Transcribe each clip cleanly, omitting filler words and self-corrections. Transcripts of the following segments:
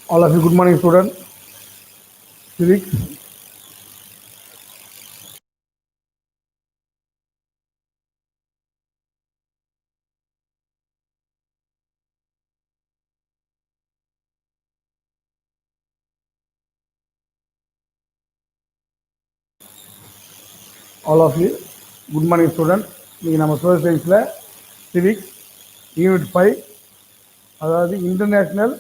All of you, good morning, student. Civics. All of you, good morning, student. இன்னைக்கு நம்ம social சயின்ஸில் civics unit 5, அதாவது international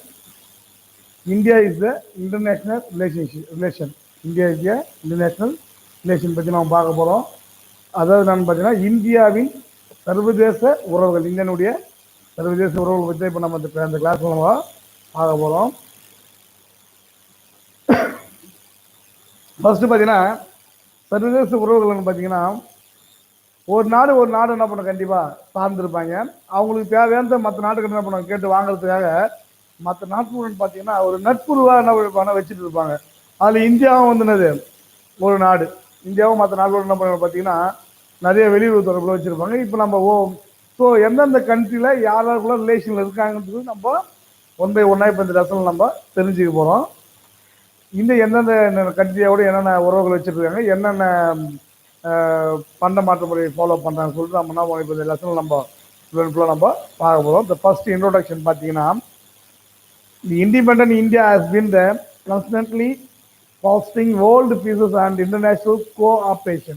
India is the international relation India is the international relation பற்றி நம்ம பார்க்க போகிறோம். அதாவது நான் பார்த்தீங்கன்னா இந்தியாவின் சர்வதேச உறவுகள், இந்தியனுடைய சர்வதேச உறவுகள் பற்றி இப்போ நம்ம அந்த கிளாஸ் நம்ம பார்க்க போகிறோம். ஃபர்ஸ்ட் பார்த்தீங்கன்னா சர்வதேச உறவுகள்னு பார்த்தீங்கன்னா ஒரு நாடு என்ன பண்ண கண்டிப்பாக சார்ந்திருப்பாங்க. அவங்களுக்கு தேவையான மற்ற நாட்டுக்கு என்ன பண்ணுவாங்க கேட்டு வாங்குறதுக்காக மற்ற நாட்டுடன் பார்த்தீங்கன்னா ஒரு நட்புறவாக என்ன பண்ண வச்சுட்டு இருப்பாங்க. அதில் இந்தியாவும் வந்துனது ஒரு நாடு. இந்தியாவும் மற்ற நாட்டோட என்ன பண்ண பார்த்தீங்கன்னா நிறைய வெளியுறவு தொடர்புல வச்சுருப்பாங்க. இப்போ நம்ம ஸோ எந்தெந்த கண்ட்ரியில் யாராருக்குள்ள ரிலேஷனில் இருக்காங்கன்றது நம்ம ஒன் பை ஒன்னாக இப்போ இந்த லெசனில் நம்ம தெரிஞ்சுக்க போகிறோம். இந்த எந்தெந்த கண்ட்ரியோட என்னென்ன உறவுகள் வச்சுருக்காங்க, என்னென்ன பண்ட மாற்று முறையை ஃபாலோ பண்ணுறாங்கன்னு சொல்லிட்டு நம்ம என்ன இப்போ இந்த லெசனில் நம்ம ஃபுல்லாக நம்ம பார்க்க போகிறோம். இந்த ஃபர்ஸ்ட் இன்ட்ரோடக்ஷன் பார்த்தீங்கன்னா, the independent India has been the constantly fostering world peace and international cooperation.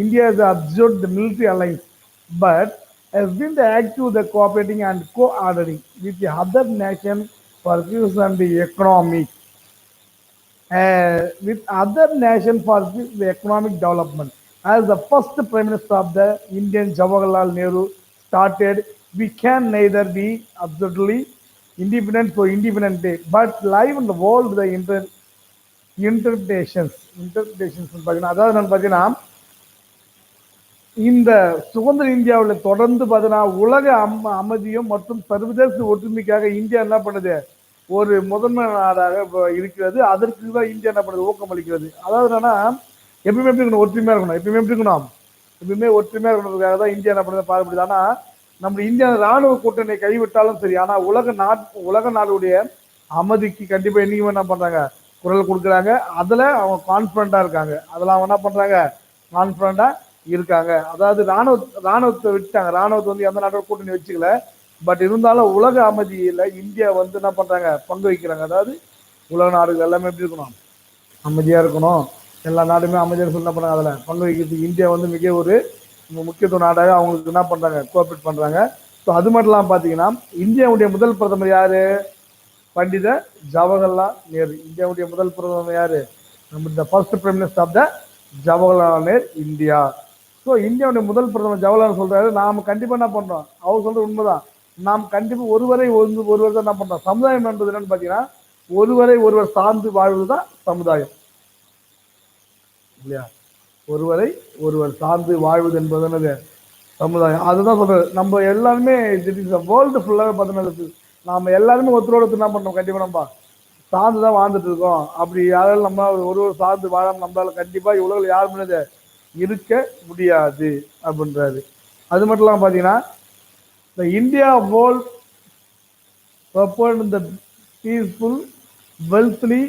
India has observed the military alliance, but has been the active, the cooperating and co-ordering with the other nations for peace and the economic. With other nations for the economic development. As the first Prime Minister of the Indian Jawaharlal Nehru started, we can neither be absolutely independent for independent day, but live in the world the interpretations அதாவது நான் பார்த்தீங்கன்னா இந்த சுதந்திர இந்தியாவில் தொடர்ந்து பார்த்தீங்கன்னா உலக அமைதியும் மற்றும் சர்வதேச ஒற்றுமைக்காக இந்தியா என்ன பண்ணுது, ஒரு முதன்மை நாடாக இருக்கிறது. அதற்கு தான் இந்தியா என்ன பண்ணுறது, ஊக்கம் அளிக்கிறது. அதாவது என்னன்னா எப்பயுமே எப்படி இருக்கணும், ஒற்றுமையாக இருக்கணும். எப்பயுமே ஒற்றுமையாக இருக்கணுன்றதுக்காக தான் இந்தியா என்ன பண்ணுறது பாடுபடுது. ஆனால் நம்ம இந்தியா ராணுவ கூட்டணி கைவிட்டாலும் சரி, ஆனால் உலக நாடுடைய அமைதிக்கு கண்டிப்பாக என்னைக்குமே என்ன பண்ணுறாங்க, குரல் கொடுக்குறாங்க. அதில் அவங்க கான்ஃபிடண்டாக இருக்காங்க. அதில் அவங்க என்ன பண்ணுறாங்க, கான்ஃபிடண்டாக இருக்காங்க. அதாவது ராணுவத்தை விட்டாங்க. ராணுவத்தை வந்து எந்த நாட்டோட கூட்டணி வச்சுக்கல. பட் இருந்தாலும் உலக அமைதியில் இந்தியா வந்து என்ன பண்ணுறாங்க, பங்கு வைக்கிறாங்க. அதாவது உலக நாடுகள் எல்லாமே எப்படி இருக்கணும், அமைதியாக இருக்கணும். எல்லா நாடுமே அமைதியாக சொல்லி என்ன பண்ணுறாங்க, அதில் பங்கு வைக்கிறதுக்கு இந்தியா வந்து மிக ஒரு முக்கியத்துவ நாடாக அவங்களுக்கு என்ன பண்ணுறாங்க, கோஆப்ரேட் பண்ணுறாங்க. ஸோ அது மட்டும் இல்லாமல் பார்த்தீங்கன்னா இந்தியாவுடைய முதல் பிரதமர் யார், பண்டித ஜவஹர்லால் நேரு. இந்தியாவுடைய முதல் பிரதமர் யாரு, நம்ம the first prime minister of the Jawaharlal Nehru India. So இந்தியாவுடைய முதல் பிரதமர் ஜவஹர்லால் சொல்றாரு, நாம் கண்டிப்பா என்ன பண்றோம், அவர் சொல்றது உண்மைதான். நாம் கண்டிப்பா ஒருவர் தான் என்ன பண்றோம், சமுதாயம் என்பது என்னன்னு பாத்தீங்கன்னா ஒருவர் சார்ந்து வாழ்வதுதான் சமுதாயம் இல்லையா. ஒருவர் சார்ந்து வாழ்வது என்பது என்னது, சமுதாயம். அதுதான் சொல்றது. நம்ம எல்லாருமே வேர்ல்டு ஃபுல்லாக பார்த்தோன்னா நாம எல்லாருமே ஒருத்தரோட என்ன பண்றோம், கண்டிப்பா நம்ம சார்ந்துதான் வாழ்ந்துட்டு இருக்கோம். அப்படி யாராலும் நம்ம ஒருவர் சார்ந்து வாழாம நம்மளால கண்டிப்பா இவ்வளவு யார் முன்னது இருக்க முடியாது அப்படின்றாரு. அது மட்டும் இல்லாம பாத்தீங்கன்னா the India world purport in the peaceful, wealthy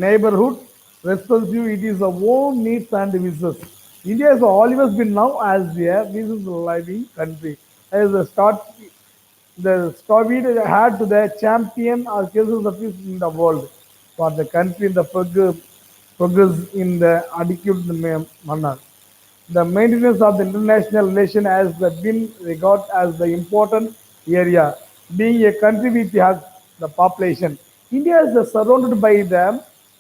neighborhood, responsive it is our own needs and wishes. India has always been now as a business living country. As a start, the Soviet had to the champion or cases of peace in the world for the country in the progress in the adequate manner. The maintenance of the international relation has been regarded as the important area. Being a country with the population, India is surrounded by the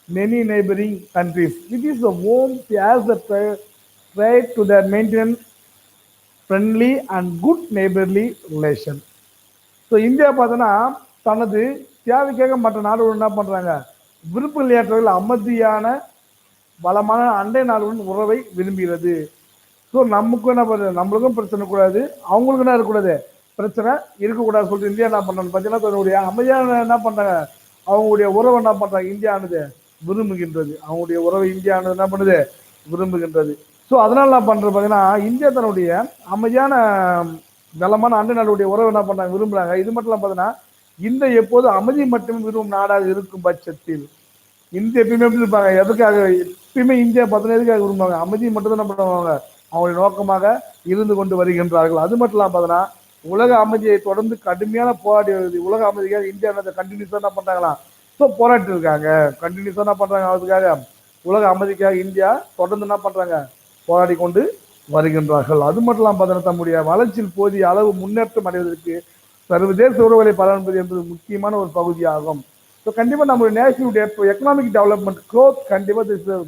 many neighboring countries. It is the home has the right to the maintain friendly and good neighborly relation. So India பார்த்தோன்னா தனது தேவைக்காக மற்ற நாடுகள் என்ன பண்ணுறாங்க, விருப்ப இல்லையாற்றவர்கள் அமைதியான பலமான அண்டை நாடுகளுடன் உறவை விரும்புகிறது. ஸோ நமக்கும் என்ன பண்ணுறது, நம்மளுக்கும் பிரச்சனை கூடாது, அவங்களுக்கும் என்ன இருக்கக்கூடாது, பிரச்சனை இருக்கக்கூடாது சொல்லிட்டு இந்தியா என்ன பண்ணுறாங்க பார்த்தீங்கன்னா தன்னுடைய அமைதியான என்ன பண்ணுறாங்க, அவங்களுடைய உறவை என்ன பண்ணுறாங்க, இந்தியானது விரும்புகின்றது. அவங்களுடைய உறவை இந்தியானது என்ன பண்ணுது, விரும்புகின்றது. ஸோ அதனால என்ன பண்ணுறது பார்த்தீங்கன்னா இந்தியா தன்னுடைய அமைதியான பலமான அண்டை நாடுடைய உறவு என்ன பண்றாங்க, விரும்புறாங்க. இது மட்டும் இல்லாம பார்த்தீங்கன்னா இந்த எப்போது அமைதி மட்டுமே விரும்பும் நாடாக இருக்கும் பட்சத்தில் இந்திய எப்பயுமே எப்படி இருப்பாங்க, எதுக்காக எப்பயுமே இந்தியா பார்த்தோன்னா எதுக்காக விரும்புவாங்க, அமைதி மட்டும் தான் என்ன பண்ணுவாங்க அவங்களுடைய நோக்கமாக இருந்து கொண்டு வருகின்றார்கள். அது மட்டும் இல்லாமல் பார்த்தோன்னா உலக அமைதியை தொடர்ந்து கடுமையான போராடி வருது. உலக அமைதிக்காக இந்தியா கண்டினியூஸாக என்ன பண்ணுறாங்களாம், ஸோ போராட்டி இருக்காங்க. கண்டினியூஸாக என்ன பண்ணுறாங்க, அதுக்காக உலக அமைதிக்காக இந்தியா தொடர்ந்து என்ன பண்ணுறாங்க, போராடி கொண்டு வருகின்றார்கள். அது மட்டும் இல்லாமல் பார்த்தோன்னா தம்முடைய வளர்ச்சியில் போதிய அளவு முன்னேற்றம் அடைவதற்கு சர்வதேச உறவுகளை பராமரிப்பது என்பது முக்கியமான ஒரு பகுதியாகும். ஸோ கண்டிப்பாக நம்மளுடைய நேஷனுடைய எக்கனாமிக் டெவலப்மெண்ட் க்ரோத் கண்டிப்பாக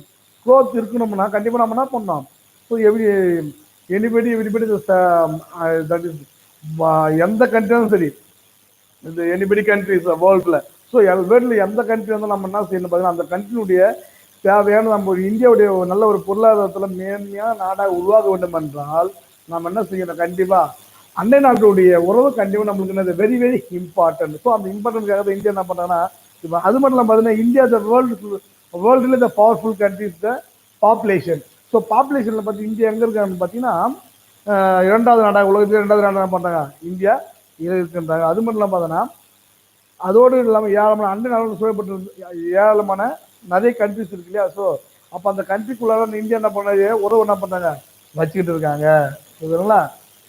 க்ரோத் இருக்கணும்னா கண்டிப்பாக நம்ம என்ன பண்ணோம், ஸோ எனிபடி தட் இஸ் எந்த கண்ட்ரியும் சரி, இந்த எனிபடி கண்ட்ரிஸ் வேர்ல்டில், ஸோ வேர்ல்டில் எந்த கண்ட்ரி வந்து நம்ம என்ன செய்யணும் பார்த்தீங்கன்னா அந்த கண்ட்ரினுடைய தேவையான நம்ம இந்தியாவுடைய நல்ல ஒரு பொருளாதாரத்தில் மேன்மையான நாடாக உருவாக வேண்டும் என்றால் நம்ம என்ன செய்யணும், கண்டிப்பாக அண்டை நாட்டுடைய உறவு கண்டிப்பாக நம்மளுக்கு என்னது வெரி வெரி இம்பார்ட்டன்ட். ஸோ அந்த இம்பார்ட்டன்ட்காக இந்தியா என்ன பண்ணுறாங்கன்னா இப்போ அது மட்டும் இல்லாமல் பார்த்தீங்கன்னா இந்தியா த வேர்ல்டில் the powerful countries the population. So பாப்புலேஷனில் பார்த்து இந்தியா எங்கே இருக்காங்கன்னு பார்த்தீங்கன்னா இரண்டாவது நாடாக உலகத்தில் இரண்டாவது நாடாக பண்ணுறாங்க இந்தியா இருக்கின்றாங்க. அது மட்டும் இல்லாமல் பார்த்தோன்னா அதோடு இல்லாமல் ஏராளமான அண்டை நாடுகள் சூழப்பட்டு ஏராளமான நிறைய கண்ட்ரிஸ் இருக்கு இல்லையா. ஸோ அப்போ அந்த கண்ட்ரிக்குள்ளார இந்தியா என்ன பண்ணாங்க, உறவு என்ன பண்ணுறாங்க வச்சுக்கிட்டு இருக்காங்க. சரிங்களா.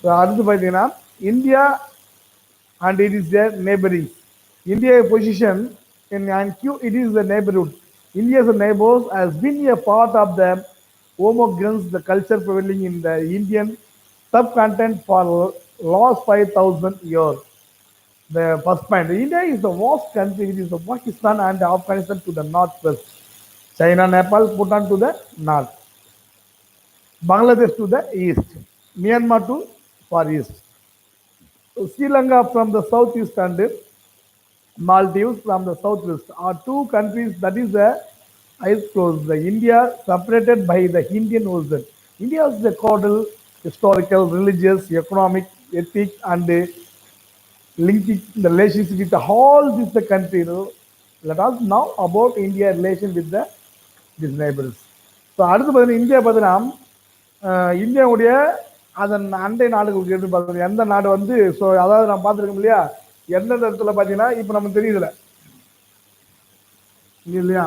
ஸோ அடுத்து பார்த்தீங்கன்னா India and it is their neighbouring. India position in ANQ, it is the neighborhood. India's neighbors has been a part of the homogeneous the culture prevailing in the Indian subcontinent for last 5,000 years. The first point, India is the vast country which is the Pakistan and Afghanistan to the northwest, China, Nepal, Bhutan to the north, Bangladesh to the east, Myanmar to far east, Sri Lanka from the southeast and Maldives from the southwest are two countries that is the ice closed. The India separated by the Indian Ocean. India is the caudal, historical, religious, economic, ethic, and linking the relationship with all this the country. Let us now about India relation with the these neighbors. So அடுத்து பார்த்தீங்கன்னா India பார்த்தீங்கன்னா இந்தியாவுடைய அதன் அண்டை நாடுகளுக்கு எடுத்து பார்த்தீங்கன்னா எந்த நாடு வந்து ஸோ அதாவது நான் பார்த்துருக்கோம் இல்லையா எந்தெந்த இடத்துல பார்த்தீங்கன்னா இப்போ நமக்கு தெரியுதுல இல்லையா,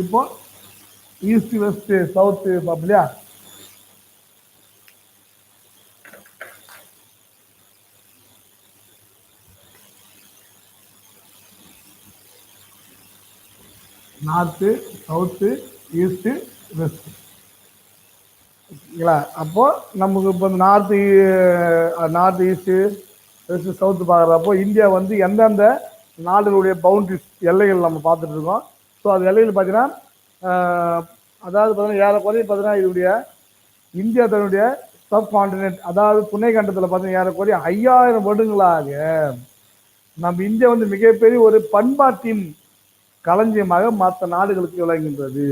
இப்போ ஈஸ்ட் வெஸ்ட் சவுத் இல்லையா, நார்த்து சவுத்து ஈஸ்ட்டு வெஸ்ட் ஓகேங்களா. அப்போது நமக்கு இப்போ நார்த் ஈஸ்ட்டு வெஸ்ட் சவுத்து பார்க்குறப்போ இந்தியா வந்து எந்தெந்த நாடுகளுடைய பவுண்ட்ரிஸ் எல்லைகள் நம்ம பார்த்துட்டு இருக்கோம். ஸோ அது எல்லைகள் பார்த்தீங்கன்னா அதாவது பார்த்தீங்கன்னா ஏறக்குறைய பார்த்தீங்கன்னா இதனுடைய இந்தியா தன்னுடைய சப் கான்டினென்ட் அதாவது துணை கண்டத்தில் பார்த்தீங்கன்னா ஏறக்குறைய 5000 வருடங்களாக நம்ம இந்தியா வந்து மிகப்பெரிய ஒரு பண்பாட்டின் களஞ்சியமாக மற்ற நாடுகளுக்கு விளங்குகின்றது.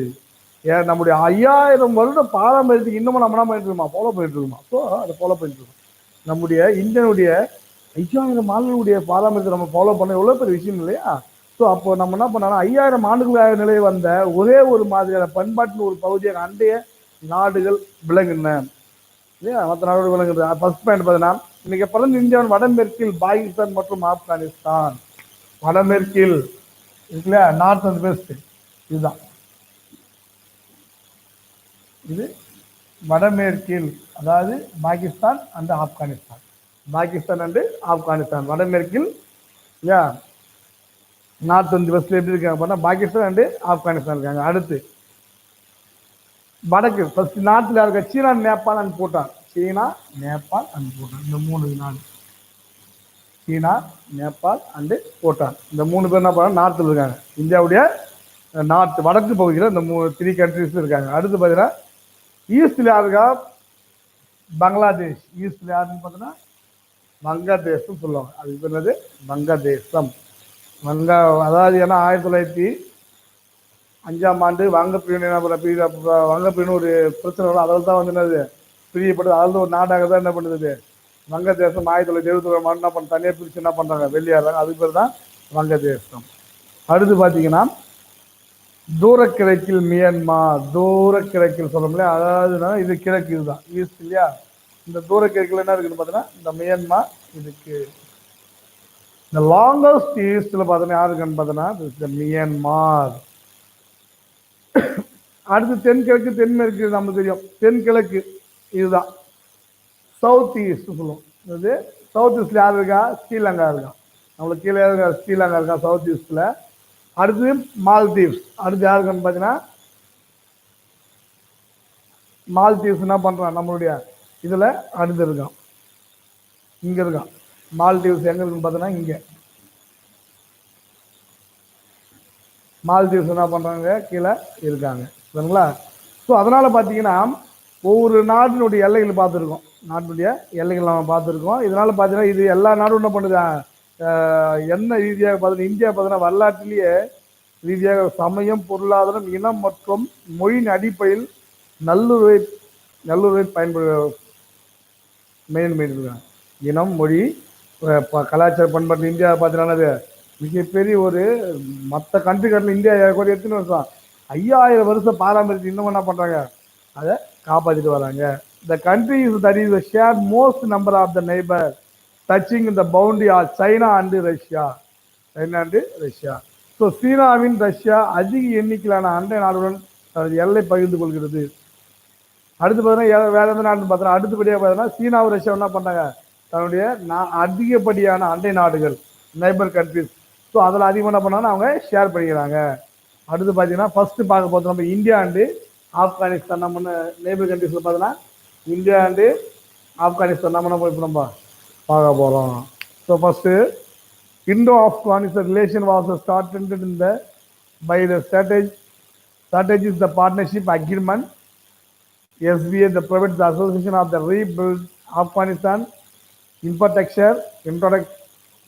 ஏன் நம்முடைய 5000 வருடம் பாரம்பரியத்துக்கு இன்னமும் நம்ம என்ன பண்ணிட்டு இருக்கோமா, ஃபாலோ பண்ணிட்டு இருக்கோமா. ஸோ அதை ஃபாலோ பண்ணிட்டு இருக்கோம். நம்முடைய இந்தியனுடைய 5000 ஆண்டுகளுடைய பாரம்பரியத்தை நம்ம ஃபாலோ பண்ண எவ்வளோ பெரிய விஷயம் இல்லையா. ஸோ அப்போ நம்ம என்ன பண்ணோம்னா 5000 ஆண்டுகளாக நிலை வந்த ஒரே ஒரு மாதிரியான பண்பாட்டின் ஒரு பகுதியாக அண்டைய நாடுகள் விளங்குன இல்லையா, மற்ற நாடுகள் விளங்குது. ஃபர்ஸ்ட் பாயிண்ட் பார்த்தீங்கன்னா இன்னைக்கு பிறந்த இந்தியாவின் வடமேற்கில் பாகிஸ்தான் மற்றும் ஆப்கானிஸ்தான், வடமேற்கில் இல்லையா நார்த் அண்ட் வெஸ்ட், இதுதான் இது வடமேற்கில் அதாவது பாகிஸ்தான் அண்ட் ஆப்கானிஸ்தான், பாகிஸ்தான் அண்டு ஆப்கானிஸ்தான் வடமேற்கில் இல்லையா, நார்த் அண்ட் வெஸ்ட்ல எப்படி இருக்காங்க பார்த்தா பாகிஸ்தான் அண்டு ஆப்கானிஸ்தான் இருக்காங்க. அடுத்து வடக்கு ஃபர்ஸ்ட் நார்த்தில் இருக்க சீனா நேபாள் அண்ட் பூட்டான், சீனா நேபாள் அண்ட் பூட்டான், இந்த 3 நாடு சீனா நேபாள் அண்டு பூட்டான், இந்த 3 பேர் என்ன பண்ணாங்க நார்த்தில் இருக்காங்க. இந்தியாவுடைய நார்த் வடக்கு பகுதியில் இந்த 3 கண்ட்ரிஸ் இருக்காங்க. அடுத்து பார்த்தீங்கன்னா ஈஸ்ட்ல யாருக்கா பங்களாதேஷ், ஈஸ்ட்ல யாருன்னு பார்த்தீங்கன்னா வங்கதேசம் சொல்லுவாங்க. அது என்னது வங்கதேசம். அதாவது ஏன்னா 1905 வங்கப்பிரிவினை ஒரு பிரச்சனை வரும், அதில் தான் வந்து என்னது பிரியப்படுது, அதில் ஒரு நாடாக தான் என்ன பண்ணுது வங்கதேசம். 1971 என்ன பண்ண தனியாக பிரித்து என்ன பண்ணுறாங்க வெளியேறாங்க, அதுக்கு பேர் தான் வங்கதேசம். அடுத்து பார்த்தீங்கன்னா தூரக்கிழக்கில் மியான்மார், தூரக்கிழக்கில் சொல்ல அதாவது இது கிழக்கு, இதுதான் ஈஸ்ட் இல்லையா. இந்த தூரக்கிழக்கில் என்ன இருக்குன்னு பார்த்தீங்கன்னா இந்த மியான்மார் இதுக்கு. இந்த லாங்கஸ்ட் ஈஸ்ட்ல பார்த்தீங்கன்னா யாரு இருக்குன்னு பார்த்தீங்கன்னா மியான்மார். அடுத்து தென்கிழக்கு தென்மேற்கு நமக்கு தெரியும். தென்கிழக்கு இதுதான் சவுத் ஈஸ்ட் சொல்லுவோம். இது சவுத் ஈஸ்ட்ல யார் இருக்கா? ஸ்ரீலங்கா இருக்கா. நம்மளுக்கு கீழே இருக்கா ஸ்ரீலங்கா இருக்கா சவுத் ஈஸ்ட்ல. அடுத்து மால்தீவ்ஸ். அடுத்து யாருக்குன்னு பார்த்தீங்கன்னா மால்தீவ்ஸ் என்ன பண்றான் நம்மளுடைய இதுல அடுத்து இருக்கான், இங்க இருக்கான். மால்தீவ்ஸ் எங்க இருக்குன்னு பார்த்தீங்கன்னா இங்க. மால்தீவ்ஸ் என்ன பண்றாங்க கீழே இருக்காங்க சரிங்களா. ஸோ அதனால பார்த்தீங்கன்னா ஒவ்வொரு நாட்டினுடைய எல்லைகள் பார்த்துருக்கோம். நாட்டுடைய எல்லைகள் நம்ம பார்த்துருக்கோம். இதனால பார்த்தீங்கன்னா இது எல்லா நாடும் என்ன பண்ணுது, என்ன ரீதியாக பார்த்தீங்கன்னா இந்தியா பார்த்தீங்கன்னா வரலாற்றிலேயே ரீதியாக சமயம், பொருளாதாரம், இனம் மற்றும் மொழியின் அடிப்படையில் நல்லுறவை நல்லுறவை மெயின் இனம், மொழி, கலாச்சார பண்பாட்டு இந்தியா பார்த்தீங்கன்னா மிகப்பெரிய ஒரு மற்ற கண்ட்ரி கட்டில் இந்தியா ஒரு எத்தனை வருஷம் 5000 வருஷம் பாரம்பரியத்தை இன்னும் என்ன பண்றாங்க, அதை காப்பாற்றிட்டு வராங்க. The country is that is share most number of the neighbour touching the boundary of China and Russia. China and Russia. So சீனாவின் ரஷ்யா அதிக எண்ணிக்கையிலான அண்டை நாடுடன் தனது எல்லை பகிர்ந்து கொள்கிறது. அடுத்து பார்த்தீங்கன்னா வேற எந்த நாடுன்னு பார்த்தோன்னா அடுத்தபடியாக பார்த்தீங்கன்னா சீனாவும் ரஷ்யா என்ன பண்ணாங்க தன்னுடைய அதிகப்படியான அண்டை நாடுகள் நைபர் கண்ட்ரிஸ். ஸோ அதில் அதிகமாக என்ன பண்ணாங்கன்னா அவங்க ஷேர் பண்ணிக்கிறாங்க. அடுத்து பார்த்தீங்கன்னா ஃபர்ஸ்ட் பார்க்க போது நம்ம இந்தியா அண்டு ஆப்கானிஸ்தான். நம்ம நெய்பர் கண்ட்ரிஸில் பார்த்தோன்னா இந்தியா அண்டு ஆப்கானிஸ்தான் நம்ம இப்போ நம்ம பார்க்க போகிறோம். So first Indo-Afghanistan relation was started in the by the strategies the partnership agreement SBA, the private association of the rebuilt Afghanistan infrastructure,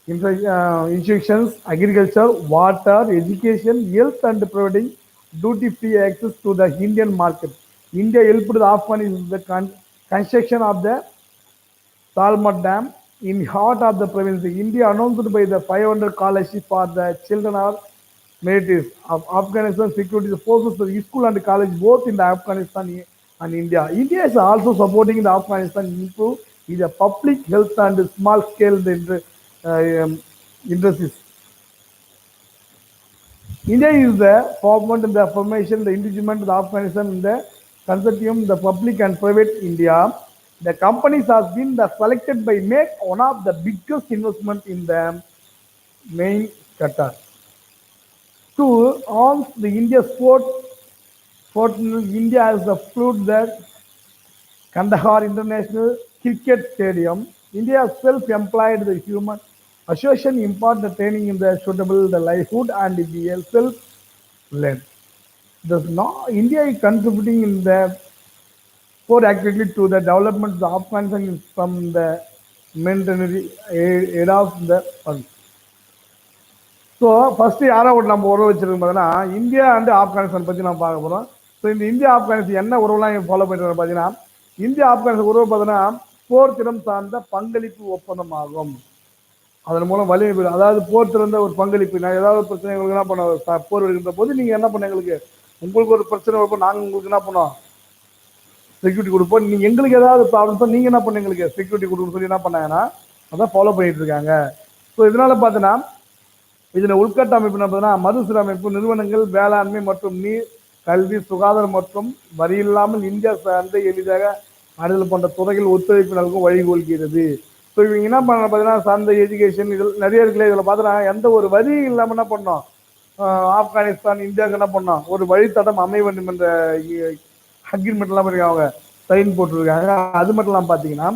institutions, agriculture, water, education, health and providing duty-free access to the Indian market. India helped Afghanistan in the construction of the Salmat Dam in heart of the province. India announced by the 500 scholarship for the children of militaries of Afghanistan security forces, the school and college both in the Afghanistan and India. India is also supporting the Afghanistan improve the public health and small scale industries. India is the forefront in the formation, the engagement of Afghanistan in the consortium, the public and private India. The companies have been selected by make one of the biggest investment in the main Qatar. To arms the India sport, India has the flew the Kandahar International Cricket Stadium. India has self-employed the human association impart the training in the suitable the livelihood and the self-led. India is contributing in the for actively to the development of Afghanistan from the military aid of the funds. So first யாரை நம்ம உறவு வச்சிருக்கோம் பார்த்தீங்கன்னா India and Afghanistan பற்றி நம்ம பார்க்க போகிறோம். So இந்த இந்தியா ஆப்கானிஸ்தான் என்ன உறவுலாம் ஃபாலோ பண்ணிட்டு பார்த்தீங்கன்னா இந்தியா ஆப்கானிஸ்தான் உறவு பார்த்தீங்கன்னா போர் திறம் சார்ந்த பங்களிப்பு ஒப்பந்தம் ஆகும். அதன் மூலம் வலிமை, அதாவது போர் திறந்த ஒரு பங்களிப்பு. நான் ஏதாவது பிரச்சனை எங்களுக்கு என்ன பண்ண போர் எடுக்கின்ற போது நீங்கள் என்ன பண்ண எங்களுக்கு உங்களுக்கு ஒரு பிரச்சனை வைப்போம், நாங்கள் உங்களுக்கு என்ன பண்ணோம் செக்யூரிட்டி கொடுப்போம். நீங்கள் எங்களுக்கு ஏதாவது ப்ராப்ளம் நீங்கள் என்ன பண்ண எங்களுக்கு செக்யூரிட்டி கொடுக்கணும்னு சொல்லி என்ன பண்ணாங்கன்னா அதான் ஃபாலோ பண்ணிட்டு இருக்காங்க. ஸோ இதனால பார்த்தீங்கன்னா இதில் உள்கட்டமைப்பு பார்த்தீங்கன்னா மறுசீரமைப்பு, நிறுவனங்கள், வேளாண்மை மற்றும் நீர், கல்வி, சுகாதாரம் மற்றும் வரி இல்லாமல் இந்தியா சார்ந்த எளிதாக அடைதல் போன்ற துறைகள் ஒத்துழைப்பு நல்கும் வழிகொள்கிறது. ஸோ இவங்க என்ன பண்ண பார்த்தீங்கன்னா சார்ந்த எஜுகேஷன் இதில் நிறைய இருக்குல்ல. இதில் பார்த்தீங்கன்னா எந்த ஒரு வரி இல்லாமல் என்ன பண்ணோம் ஆப்கானிஸ்தான் இந்தியாவுக்கு என்ன பண்ணோம் ஒரு வழித்தடம் அமைய வேண்டும் என்ற அக்ரிமெண்ட் எல்லாம் அவங்க சைன் போட்டிருக்காங்க. அது மட்டும் இல்லாமல் பார்த்தீங்கன்னா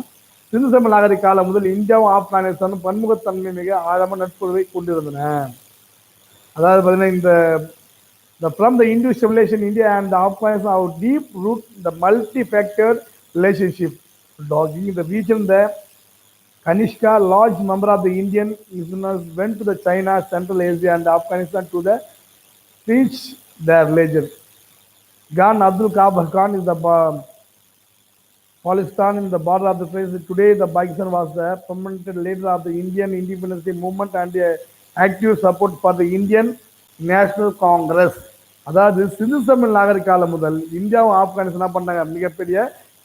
சிந்து சம நாகரிக காலம் முதல் இந்தியாவும் ஆப்கானிஸ்தானும் பன்முகத்தன்மை மிக ஆழமான நட்புறவை கொண்டிருந்தன. அதாவது பார்த்தீங்கன்னா இந்த from the Hindu civilization, India and the Afghanistan have deep root the multi-factor relationship. Dogging the region, the Kanishka, large number of the Indian missionaries went to the China, Central Asia and Afghanistan to the teach their religion. Khan Abdul Kaaba Khan is the Pakistan in the border of the place. Today, the Pakistan was the prominent leader of the Indian independence movement and active support for the Indian National Congress. அதாவது சிந்து சமவெளி நாகரிக காலம் முதல் இந்தியாவும் ஆப்கானிஸ்தான் என்ன பண்ணாங்க, மிகப்பெரிய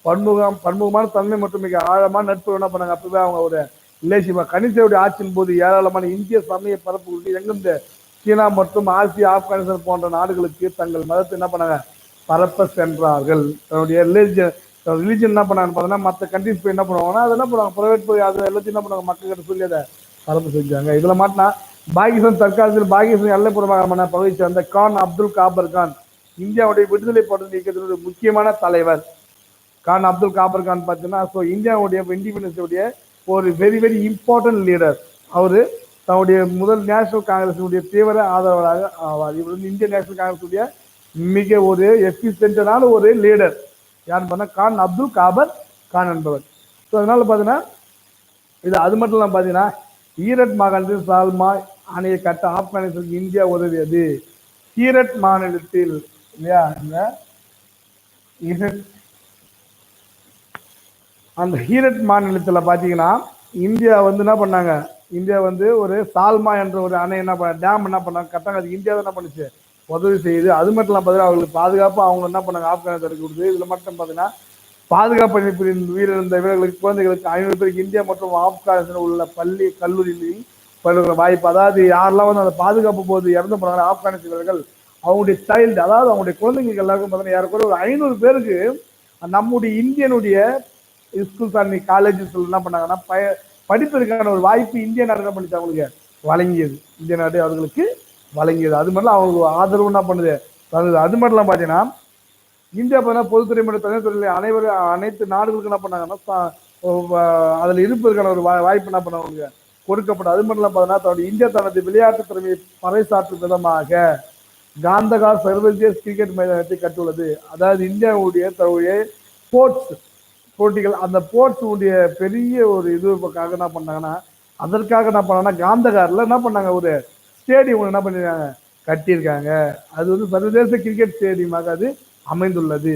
பன்முகமான தன்மை மற்றும் மிக ஆழமான நட்பு என்ன பண்ணாங்க. அப்பவே அவங்க ஒரு ரிலேஷன் கணிசையுடைய ஆட்சியின் போது ஏராளமான இந்திய சமய பரப்பு எங்கிருந்து சீனா மற்றும் ஆசியா ஆப்கானிஸ்தான் போன்ற நாடுகளுக்கு தங்கள் மதத்தை என்ன பண்ணாங்க, பரப்ப சென்றார்கள். தன்னுடைய ரிலிஜன் என்ன பண்ணாங்க பார்த்தீங்கன்னா, மற்ற கண்ட்ரிஸ் போய் என்ன பண்ணுவாங்கன்னா, அதை என்ன பண்ணுவாங்க, ப்ரைவேட் போய் அதை எல்லாத்தையும் என்ன பண்ணுவாங்க, மக்கள் கிட்ட சொல்லி அதை பரப்பு செஞ்சாங்க. இதில் மாட்டினா பாகிஸ்தான் தற்காலத்தில் பாகிஸ்தான் எல்லைப்புறமான பகுதியை சேர்ந்த கான் அப்துல் காபர் கான் இந்தியாவுடைய விடுதலை போராட்ட இயக்கத்தினுடைய முக்கியமான தலைவர். கான் அப்துல் காபர் கான் பார்த்தீங்கன்னா, ஸோ இந்தியாவுடைய இண்டிபெண்டன்ஸ் உடைய ஒரு வெரி வெரி இம்பார்ட்டன்ட் லீடர். அவரு தன்னுடைய முதல் நேஷனல் காங்கிரஸினுடைய தீவிர ஆதரவாளராக ஆவார். இவர் வந்து இந்தியன் நேஷனல் காங்கிரஸுடைய மிக ஒரு எஃபிஷியன்டான ஒரு லீடர். யாருன்னு பார்த்தா கான் அப்துல் காபர் கான் என்பவர். ஸோ அதனால பார்த்தீங்கன்னா இது அது மட்டும் இல்லாமல் பார்த்தீங்கன்னா, ஈரட் மாகாணத்தில் சால்மா அணையை கட்ட ஆப்கானிஸ்தானுக்கு இந்தியா உதவியது. ஈரட் மாநிலத்தில் இல்லையா, அந்த ஈரட் மாநிலத்தில் பார்த்தீங்கன்னா இந்தியா வந்து என்ன பண்ணாங்க, இந்தியா வந்து ஒரு சால்மா என்ற ஒரு அணை என்ன பண்ண டேம் என்ன பண்ணாங்க கட்டாங்க. அது இந்தியா தான் என்ன பண்ணுச்சு, உதவி செய்யுது. அது மட்டும் இல்லாமல் பார்த்தீங்கன்னா அவங்களுக்கு பாதுகாப்பு அவங்க என்ன பண்ணாங்க, ஆப்கானிஸ்தானுக்கு கொடுக்குது. இதில் மட்டும் பார்த்தீங்கன்னா பாதுகாப்பு பணிபுரியும் இருந்த வீரர்களுக்கு குழந்தைகளுக்கு 500 பேருக்கு இந்தியா மற்றும் ஆப்கானிஸ்தான் உள்ள பள்ளி கல்லூரிகளில் பயிலுகிற வாய்ப்பு. அதாவது யாரெல்லாம் வந்து அந்த பாதுகாப்பு போது இறந்து போனாங்க ஆப்கானிஸ்தான் வீரர்கள், அவங்களுடைய சைல்டு, அதாவது அவங்களுடைய குழந்தைங்களுக்கு எல்லாருக்கும் பார்த்தீங்கன்னா யாருக்கூட ஒரு 500 பேருக்கு நம்முடைய இந்தியனுடைய ஸ்கூல்ஸ் அண்ட் காலேஜஸ் என்ன பண்ணாங்கன்னா படிப்பதற்கான ஒரு வாய்ப்பு இந்திய நாடு என்ன பண்ணிச்சு, அவங்களுக்கு வழங்கியது. இந்திய நாடு அவர்களுக்கு வழங்கியது. அது மாதிரிலாம் அவங்களுக்கு ஆதரவு என்ன பண்ணுது. அது மட்டும் பார்த்தீங்கன்னா இந்தியா பார்த்தீங்கன்னா பொதுத்துறை மற்றும் தனியார் துறையில் அனைத்து நாடுகளுக்கு என்ன பண்ணாங்கன்னா அதில் இருப்பதற்கான ஒரு வாய்ப்பு என்ன பண்ண கொடுக்கப்படும். அது மட்டும் இல்லாமல் பார்த்தீங்கன்னா இந்தியா தனது விளையாட்டு திறமையை பறைசாற்றும் விதமாக காந்தகார் சர்வதேச கிரிக்கெட் மைதானத்தை கட்டுள்ளது. அதாவது இந்தியாவுடைய தன்னுடைய ஸ்போர்ட்ஸ் போட்டிகள், அந்த ஸ்போர்ட்ஸ் உடைய பெரிய ஒரு இதுக்காக என்ன பண்ணாங்கன்னா, அதற்காக என்ன பண்ணாங்கன்னா காந்தகாரில் என்ன பண்ணாங்க, ஒரு ஸ்டேடியம் என்ன பண்ணிருக்காங்க, கட்டியிருக்காங்க. அது வந்து சர்வதேச கிரிக்கெட் ஸ்டேடியமாக அது அமைந்துள்ளது.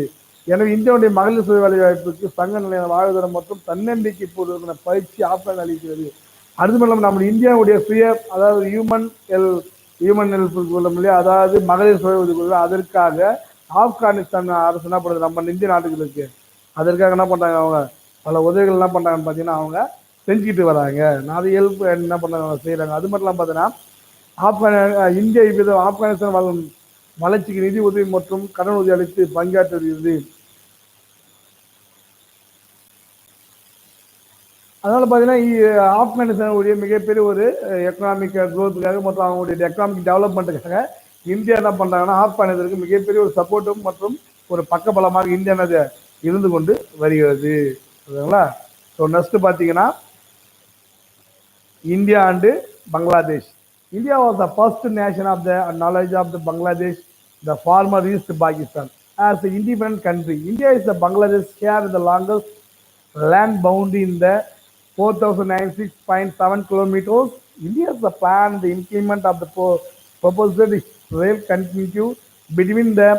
எனவே இந்தியாவுடைய மகளிர் சுய வேலை வாய்ப்புக்கு சங்க நிலையான வாழ்வாதாரம் மற்றும் தன்னம்பிக்கை பூர்வமான பயிற்சி ஆப்கான் அளிக்கிறது. அது மட்டும் இல்லாமல் நம்ம இந்தியாவுடைய சுய, அதாவது ஹியூமன் ஹெல்ப் சொல்லும் இல்லையா, அதாவது மகளிர் சுய உதவி, அதற்காக ஆப்கானிஸ்தான் அரசு என்ன பண்ணுறது, நம்ம இந்திய நாட்டுகளுக்கு அதற்காக என்ன பண்ணுறாங்க, அவங்க பல உதவிகள் என்ன பண்ணுறாங்கன்னு பார்த்தீங்கன்னா அவங்க செஞ்சுக்கிட்டு வராங்க. நிறைய ஹெல்ப் என்ன பண்ணுறாங்க, செய்கிறாங்க. அது மட்டும் இல்லாமல் பார்த்தீங்கன்னா இந்தியா இப்போது ஆப்கானிஸ்தான் வளர்ச்சிக்கு நிதி உதவி மற்றும் கடன் உதவி அளித்து பங்காற்றி வருகிறது. அதனால பார்த்தீங்கன்னா ஆப்கானிஸ்தானுடைய மிகப்பெரிய ஒரு எக்கனாமிக் க்ரோத்துக்காக மற்றும் அவங்களுடைய எக்கனாமிக் டெவலப்மெண்ட்டுக்காக இந்தியா என்ன பண்ணுறாங்கன்னா ஆப்கானிஸ்தானுக்கு மிகப்பெரிய ஒரு சப்போர்ட்டும் மற்றும் ஒரு பக்கபலமாக இந்தியா இருந்து கொண்டு வருகிறது. ஓகேங்களா. ஸோ நெக்ஸ்ட் பார்த்தீங்கன்னா India and Bangladesh. India was the first nation of the knowledge of the Bangladesh, the former East Pakistan, as an independent country. India is the Bangladesh share the longest land boundary in the 4,096.7 kilometers. India is the plan the implement of the proposed rail continuity between the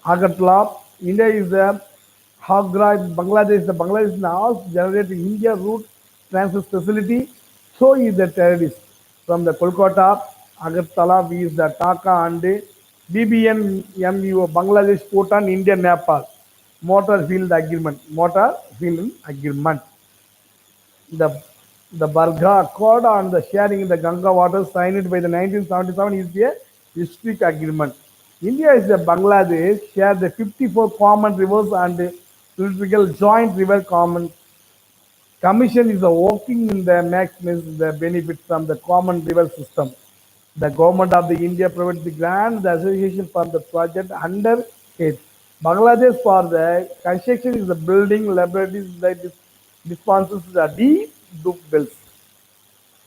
Agartala. India is the Agra, Bangladesh. The Bangladesh now generates India route transit facility. So is the terrorist from the Kolkata, Agartala is the Dhaka and BBN MUO, Bangladesh, Bhutan, India, Nepal. Motor field agreement. The Barga Accord on the sharing in the Ganga waters signed by the 1977 is a historic agreement. India is the Bangladesh share the 54 common rivers and political joint river common Commission is working in the maximize the benefits from the common river system. The government of the India provides the grant, the association for the project under it. Bangladesh for the construction is the building laboratories that dispenses the deep bills.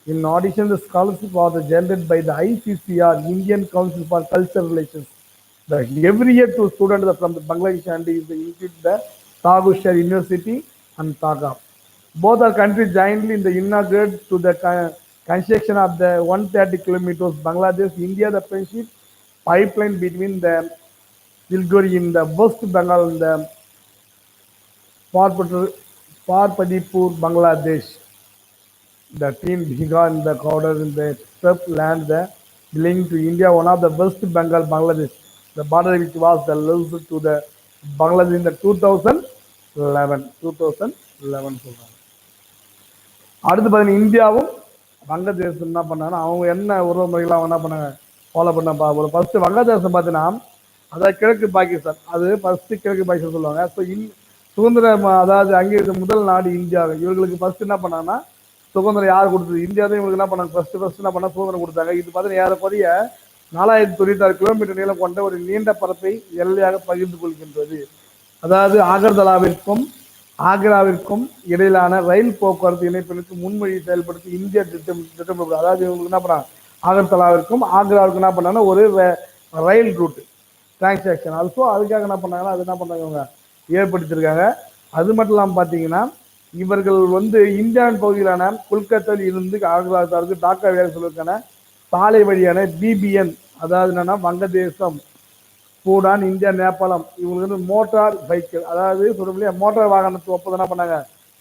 In addition, the scholarship was generated by the ICCR, Indian Council for Cultural Relations. Every year, two students from the Bangladesh and is include the Tagushar University and Taga. Both are countries jointly in the inaugurate to the construction of the 130 kilometers Bangladesh India the friendship pipeline between the Siliguri in the West Bengal and the Parpadipur Bangladesh. The team began the quarter in the steppe land the belonging to India, one of the West Bengal, Bangladesh. The border which was the closest to the Bangladesh in the 2011. 2011 சொல்றாங்க. அடுத்து பார்த்தீங்கன்னா இந்தியாவும் வங்கதேசம் என்ன பண்ணாங்கன்னா அவங்க என்ன உறவு முறைகள் அவங்க என்ன பண்ணாங்க ஃபாலோ பண்ண ஃபர்ஸ்ட் வங்கதேசம் பார்த்தீங்கன்னா அதாவது கிழக்கு பாகிஸ்தான் அது ஃபர்ஸ்ட் கிழக்கு பாகிஸ்தான் சொல்லுவாங்க. ஸோ சுதந்திரம் அதாவது அங்கே முதல் நாடு இந்தியாவை இவர்களுக்கு ஃபர்ஸ்ட் என்ன பண்ணாங்கன்னா சுதந்திரம் யார் கொடுத்தது இந்தியா தான் இவங்களுக்கு என்ன பண்ணாங்க ஃபர்ஸ்ட் என்ன பண்ண சுதந்திரம் கொடுத்தாங்க. இது பார்த்தீங்கன்னா ஏறக்குறைய 4096 கிலோமீட்டர் நீளம் கொண்ட ஒரு நீண்ட பரப்பை எல்லையாக பகிர்ந்து கொள்கின்றது. அதாவது ஆக்ராவிற்கும் இடையிலான ரயில் போக்குவரத்து இணைப்பிற்கு முன்மொழி செயல்படுத்தி இந்தியா திட்டமிடுறது. அதாவது இவங்களுக்கு என்ன பண்ணாங்க ஆகர்தலாவிற்கும் ஆக்ராவிற்கும் என்ன பண்ணாங்கன்னா ஒரு ரயில் ரூட் டிரான்சாக்ஷன் ஆல்சோ அதுக்காக என்ன பண்ணாங்கன்னா அது என்ன பண்ணாங்க அவங்க ஏற்படுத்தியிருக்காங்க. அது மட்டும் இல்லாமல் பார்த்தீங்கன்னா இவர்கள் இந்தியாவின் பகுதியிலான கொல்கத்தாவில் இருந்து ஆக்ராவிற்கு டாக்கா வேலை சொல்வதற்கான சாலை வழியான பிபிஎன் அதாவது என்னன்னா வங்கதேசம் பூடான் இந்தியா நேபாளம் இவங்களுக்கு மோட்டார் பைக்கிள் அதாவது சொல்ல மோட்டார் வாகனத்து ஒப்பந்தம் என்ன பண்ணாங்க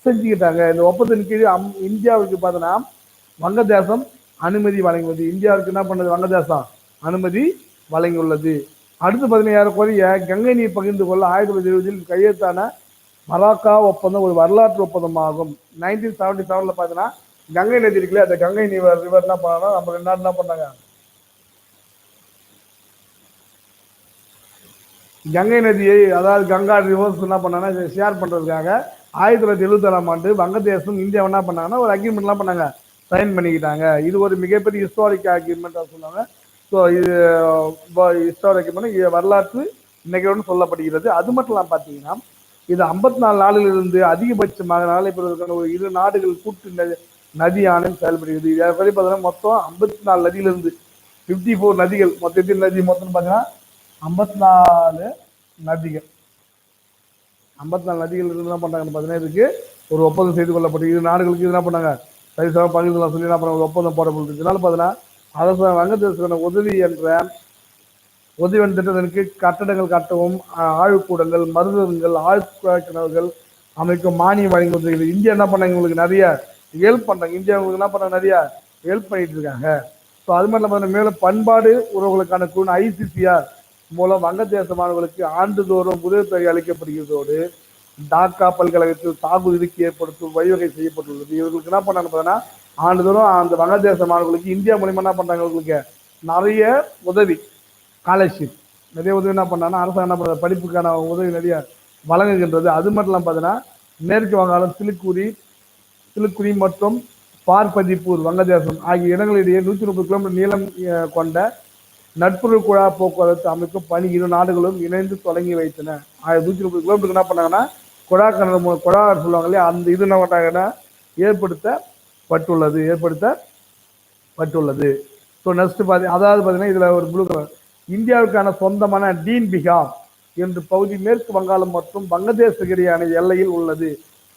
செஞ்சுக்கிட்டாங்க. இந்த ஒப்பந்தத்தின் கீழ் இந்தியாவுக்கு பார்த்தோன்னா வங்கதேசம் அனுமதி வழங்குவது இந்தியாவுக்கு என்ன பண்ணது வங்கதேசம் அனுமதி வழங்கியுள்ளது. அடுத்து 16 கங்கை நீர் பகிர்ந்து கொள்ள 1970 கையெழுத்தான மலாக்கா ஒப்பந்தம் ஒரு வரலாற்று ஒப்பந்தமாகும். 1977 பார்த்தீங்கன்னா கங்கை நதி இருக்குல்ல அந்த கங்கை ரிவர் என்ன பண்ணாங்கன்னா நம்ம ரெண்டு நாடு என்ன பண்ணாங்க கங்கை நதியை அதாவது கங்கா ரிவர்ஸ் என்ன பண்ணாங்கன்னா ஷேர் பண்ணுறதுக்காக 1977 வங்கதேசம் இந்தியா என்ன பண்ணாங்கன்னா ஒரு அக்ரிமெண்ட்லாம் பண்ணாங்க சைன் பண்ணிக்கிட்டாங்க. இது ஒரு மிகப்பெரிய ஹிஸ்டாரிக் அக்ரிமெண்ட்டாக சொன்னாங்க. ஸோ இது ஹிஸ்டாரிக் அக்ரிமெண்ட் இது வரலாற்று நிகழ்வுன்னு சொல்லப்படுகிறது. அது மட்டும் இல்லாமல் பார்த்தீங்கன்னா இது 54 நாடுகளிலிருந்து அதிகபட்சமாக நாளை பெறுவதற்கான ஒரு 2 நாடுகள் கூட்டு நதி ஆணையம் செயல்படுகிறது. இதை பார்த்தீங்கன்னா மொத்தம் 54 நதியிலிருந்து 54 நதிகள் மொத்தத்தில் நதி மொத்தம் பார்த்தீங்கன்னா 54 நதிகள் 54 நதிகள் இருந்து என்ன பண்ணாங்கன்னு பார்த்தீங்கன்னா இதுக்கு ஒரு ஒப்பந்தம் செய்து கொள்ளப்பட்டு 2 நாடுகளுக்கு என்ன பண்ணாங்க சரிசம பகிர்ந்து சொல்லி என்ன பண்ணாங்க ஒரு ஒப்பந்தம் போடப்பட்டு இதனால பார்த்தீங்கன்னா அரசு வங்கதேச உதவி திட்டத்திற்கு கட்டடங்கள் கட்டவும் ஆழ்கூடங்கள் மருந்தகங்கள் ஆழ்கிணறுகள் அமைக்கும் மானியம் வழங்கி வந்திருக்கிறது. இந்தியா என்ன பண்ணாங்க உங்களுக்கு நிறைய ஹெல்ப் பண்ணாங்க. இந்தியா உங்களுக்கு என்ன பண்ணாங்க நிறைய ஹெல்ப் பண்ணிட்டு இருக்காங்க. ஸோ அது மட்டும் இல்லாமல் மேலும் பண்பாடு உறவுகளுக்கான குழு ஐசிசிஆர் மூலம் வங்கதேச மாணவர்களுக்கு ஆண்டுதோறும் உதவித்தொகை அளிக்கப்படுகிறதோடு டாக்கா பல்கழகத்தில் தாக்குதலுக்கு ஏற்படுத்தும் வழிவகை செய்யப்பட்டுள்ளது. இவர்களுக்கு என்ன பண்ணாங்க பார்த்தீங்கன்னா ஆண்டுதோறும் அந்த வங்கதேச மாணவர்களுக்கு இந்தியா மூலியமா என்ன பண்றாங்க அவங்களுக்கு நிறைய உதவி ஸ்காலர்ஷிப் நிறைய உதவி என்ன பண்ணாங்கன்னா அரசாங்கம் என்ன பண்ணுறது படிப்புக்கான உதவி நிறைய வழங்குகின்றது. அது மட்டும் இல்லாமல் பார்த்தீங்கன்னா மேற்கு வங்காளம் சிலுக்குரி மற்றும் பார்பதிப்பூர் வங்கதேசம் ஆகிய இடங்களிடையே 130 கிலோமீட்டர் நீளம் கொண்ட நட்புறவு குழா போக்குவரத்து அமைக்கும் பணி 2 நாடுகளும் இணைந்து தொடங்கி வைத்தன. 130 கிலோமீட்டருக்கு என்ன பண்ணாங்கன்னா குழா சொல்லுவாங்க இல்லையா அந்த இது என்ன பண்ணாங்கன்னா ஏற்படுத்தப்பட்டுள்ளது. ஸோ நெக்ஸ்ட் அதாவது பார்த்தீங்கன்னா இதில் ஒரு ப்ளூ கலர் இந்தியாவுக்கான சொந்தமான டீன் பிகாம் என்ற பகுதி மேற்கு வங்காளம் மற்றும் வங்கதேச இடையான எல்லையில் உள்ளது.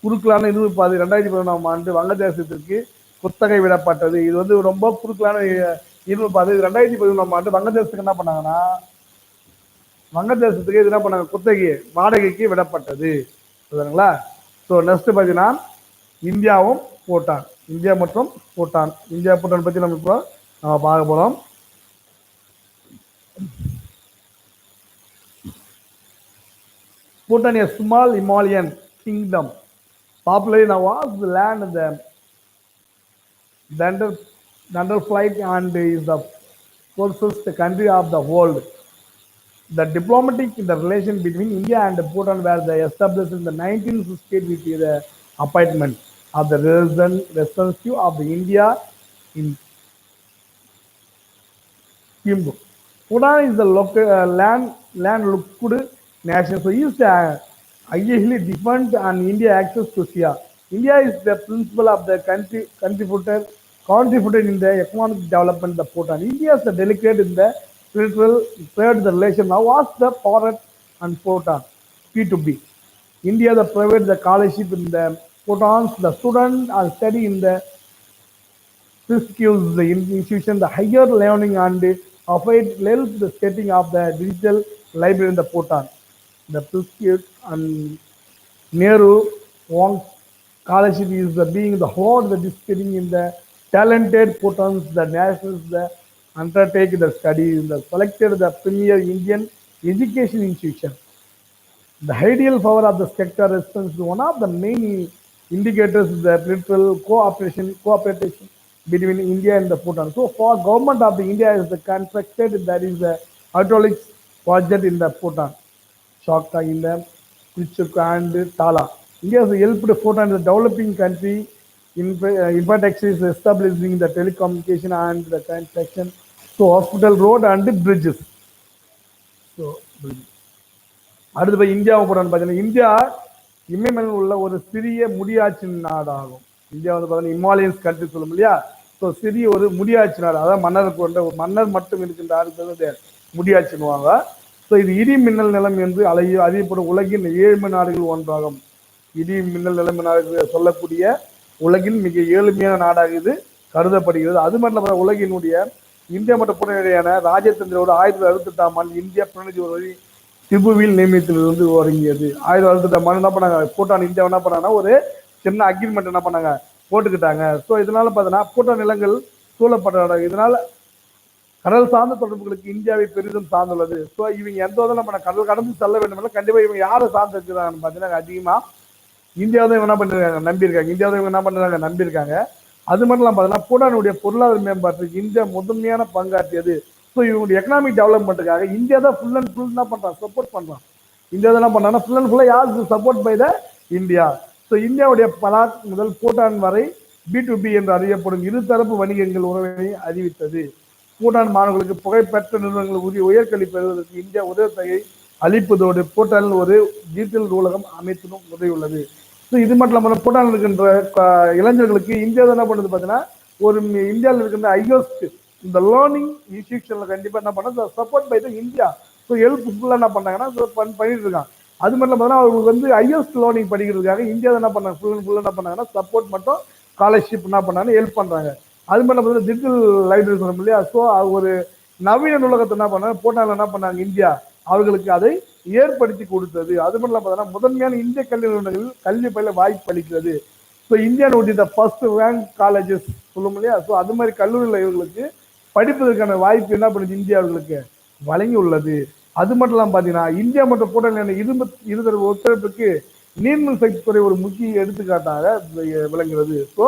குறுக்கலான 2011 வங்கதேசத்திற்கு குத்தகை விடப்பட்டது. இது ரொம்ப குறுக்கலான 2011 வங்கதேசத்துக்கு என்ன பண்ணாங்கன்னா வங்கதேசத்துக்கு இது என்ன பண்ணாங்க குத்தகை வாடகைக்கு விடப்பட்டது. சரிங்களா? ஸோ நெக்ஸ்ட் பார்த்தீங்கன்னா இந்தியா மற்றும் பூட்டான் பற்றி நம்ம இப்போ பார்க்க போகிறோம். Bhutan, a small Himalayan kingdom, populated now was the land of the Dunderflight and is the closest country of the world. The relation between India and Bhutan were established in the 1968 with the appointment of the representative of India in Kimbu. Bhutan is the landlocked nation, so is highly different and India access to Asia. India is the principal of the contributed in the economic development of Bhutan. India is the delicate in the spiritual trade the relation. Now was the foreign and Bhutan P2B. India the private the scholarship in the Bhutan, the student are study in the skills the institution, the higher learning and offered help the setting of the digital library in the Bhutan. The Priskut and Nehru Wong scholarship is being the whole the discussing in the talented Bhutans, the nationals, the undertake the study in the selected the premier Indian education institution. The ideal power of the sector responds to one of the main indicators is the political cooperation between India and the Bhutan. So for government of the India is the constructed that is the hydraulic project in the Bhutan, Shokta in the Kuchuk and Tala. India has helped Bhutan, the developing country, infrastructure is establishing the telecommunication and the construction, so hospital, road and bridges. So அடுத்து போய் இந்தியாவை போறான்னு பார்த்தீங்கன்னா India இமயமலையில் உள்ள ஒரு சிறிய முடியாட்சி நாடாகும். இந்தியா வந்து பார்த்தீங்கன்னா இமாலயன்ஸ் கண்ட்ரி சொல்லும் இல்லையா. ஸோ சிறிய ஒரு முடியாட்சி நாடு, அதாவது மன்னர் கொண்ட ஒரு மன்னர் மட்டும் இருக்கின்ற அடுத்தது முடியாட்சின்னுவாங்க. ஸோ இது இடி மின்னல் நிலம் என்று அறியப்படும் உலகின் 7 நாடுகள் ஒன்றாகும். இடி மின்னல் நிலம் சொல்லக்கூடிய உலகின் மிக ஏழ்மையான நாடாக இது கருதப்படுகிறது. அது மட்டும் இல்லாமல் உலகினுடைய இந்தியா மற்றும் புறநிலையான ராஜதந்திரோடு 1968ஆம் ஆண்டு இந்தியா பிரதிநிதி ஒரு திபுவில் நியமித்திலிருந்து ஒருங்கியது. 1968 ஆண்டு என்ன பண்ணாங்க, பூட்டான் இந்தியா என்ன பண்ணாங்கன்னா ஒரு சின்ன அக்ரிமெண்ட் என்ன பண்ணாங்க, போட்டுக்கிட்டாங்க. ஸோ இதனால பார்த்தீங்கன்னா பூட்டான் நிலங்கள் சூழப்பட்ட, இதனால கடல் சார்ந்த தொடர்புகளுக்கு இந்தியாவை பெரிதும் சார்ந்துள்ளது. ஸோ இவங்க எந்த விதம் நம்ம கடல் கடந்து செல்ல வேண்டும் என்றால் கண்டிப்பாக இவங்க யாரை சார்ந்து இருக்கிறாங்கன்னு பார்த்தீங்கன்னா அதிகமாக இந்தியாவை தான் என்ன பண்ணிருக்காங்க, நம்பியிருக்காங்க. இந்தியாவை இவங்க என்ன பண்ணுறாங்க, நம்பியிருக்காங்க. அது மட்டும் இல்லாமல் பார்த்தீங்கன்னா பூட்டானுடைய பொருளாதார மேம்பாட்டுக்கு இந்தியா முதன்மையான பங்காற்றியது. ஸோ இவங்களுடைய எக்கனாமிக் டெவலப்மெண்ட்டுக்காக இந்தியா தான் ஃபுல் அண்ட் ஃபுல் என்ன பண்ணுறான், சப்போர்ட் பண்ணுறான். இந்தியா தான் என்ன பண்ணுறாங்கன்னா ஃபுல் அண்ட் ஃபுல்லாக யார் support by the India. So இந்தியாவுடைய பலாக் முதல் பூட்டான் வரை B2B என்று அறியப்படும் இருதரப்பு வணிகங்கள் உறவினை அறிவித்தது. பூட்டான் மாணவர்களுக்கு புகைப்பெற்ற நிறுவனங்கள் உயர்கல்வி பெறுவதற்கு இந்தியா உதவித்தொகை அளிப்பதோடு பூட்டானில் ஒரு டிஜிட்டல் நூலகம் அமைத்ததும் உதவியுள்ளது. ஸோ இது மட்டும் இல்லாமல் பூட்டானில் இருக்கின்ற இளைஞர்களுக்கு இந்தியா என்ன பண்ணுறது பார்த்தீங்கன்னா ஒரு இந்தியாவில் இருக்கின்ற ஐயோஸ்ட் இந்த லேர்னிங் இன்ஸ்டியூஷனில் கண்டிப்பாக என்ன பண்ண support by the India. So help ஃபுல்லாக என்ன பண்ணாங்கன்னா பண்ணிட்டு இருக்காங்க. அது மட்டும் பார்த்தீங்கன்னா அவங்களுக்கு வந்து ஐஎஸ்ட் லேர்னிங் படிக்கிறதுக்காக இந்தியா என்ன பண்ணாங்க, ஃபுல் அண்ட் ஃபுல்லாக என்ன பண்ணாங்கன்னா சப்போர்ட் மட்டும் ஸ்காலர்ஷிப் என்ன பண்ணாங்கன்னா ஹெல்ப் பண்ணுறாங்க. அது மட்டும் பார்த்தீங்கன்னா டிஜிட்டல் லைப்ரரி சொல்லணும் இல்லையா. ஸோ ஒரு நவீன நூலகத்தை என்ன பண்ணாங்க, பூட்டானில் என்ன பண்ணாங்க இந்தியா அவர்களுக்கு அதை ஏற்படுத்தி கொடுத்தது. அது மட்டும் இல்லாமல் பார்த்தீங்கன்னா முதன்மையான இந்திய கல்வி நிறுவனங்களில் கல்வி பயில வாய்ப்பு அளிக்கிறது. ஸோ இந்தியாவுடைய த ஃபர்ஸ்ட் ரேங்க் காலேஜஸ் சொல்லும் இல்லையா. ஸோ அது மாதிரி கல்லூரியில் இவர்களுக்கு படிப்பதற்கான வாய்ப்பு என்ன பண்ணுது, இந்தியா அவர்களுக்கு வழங்கி உள்ளது. அது மட்டும் இல்லாமல் பார்த்தீங்கன்னா இந்தியா மற்றும் பூட்டான் இருதரப்பு ஒத்துழைப்புக்கு நீர்மின் சக்தி துறை ஒரு முக்கிய எடுத்துக்காட்டாக விளங்குகிறது. ஸோ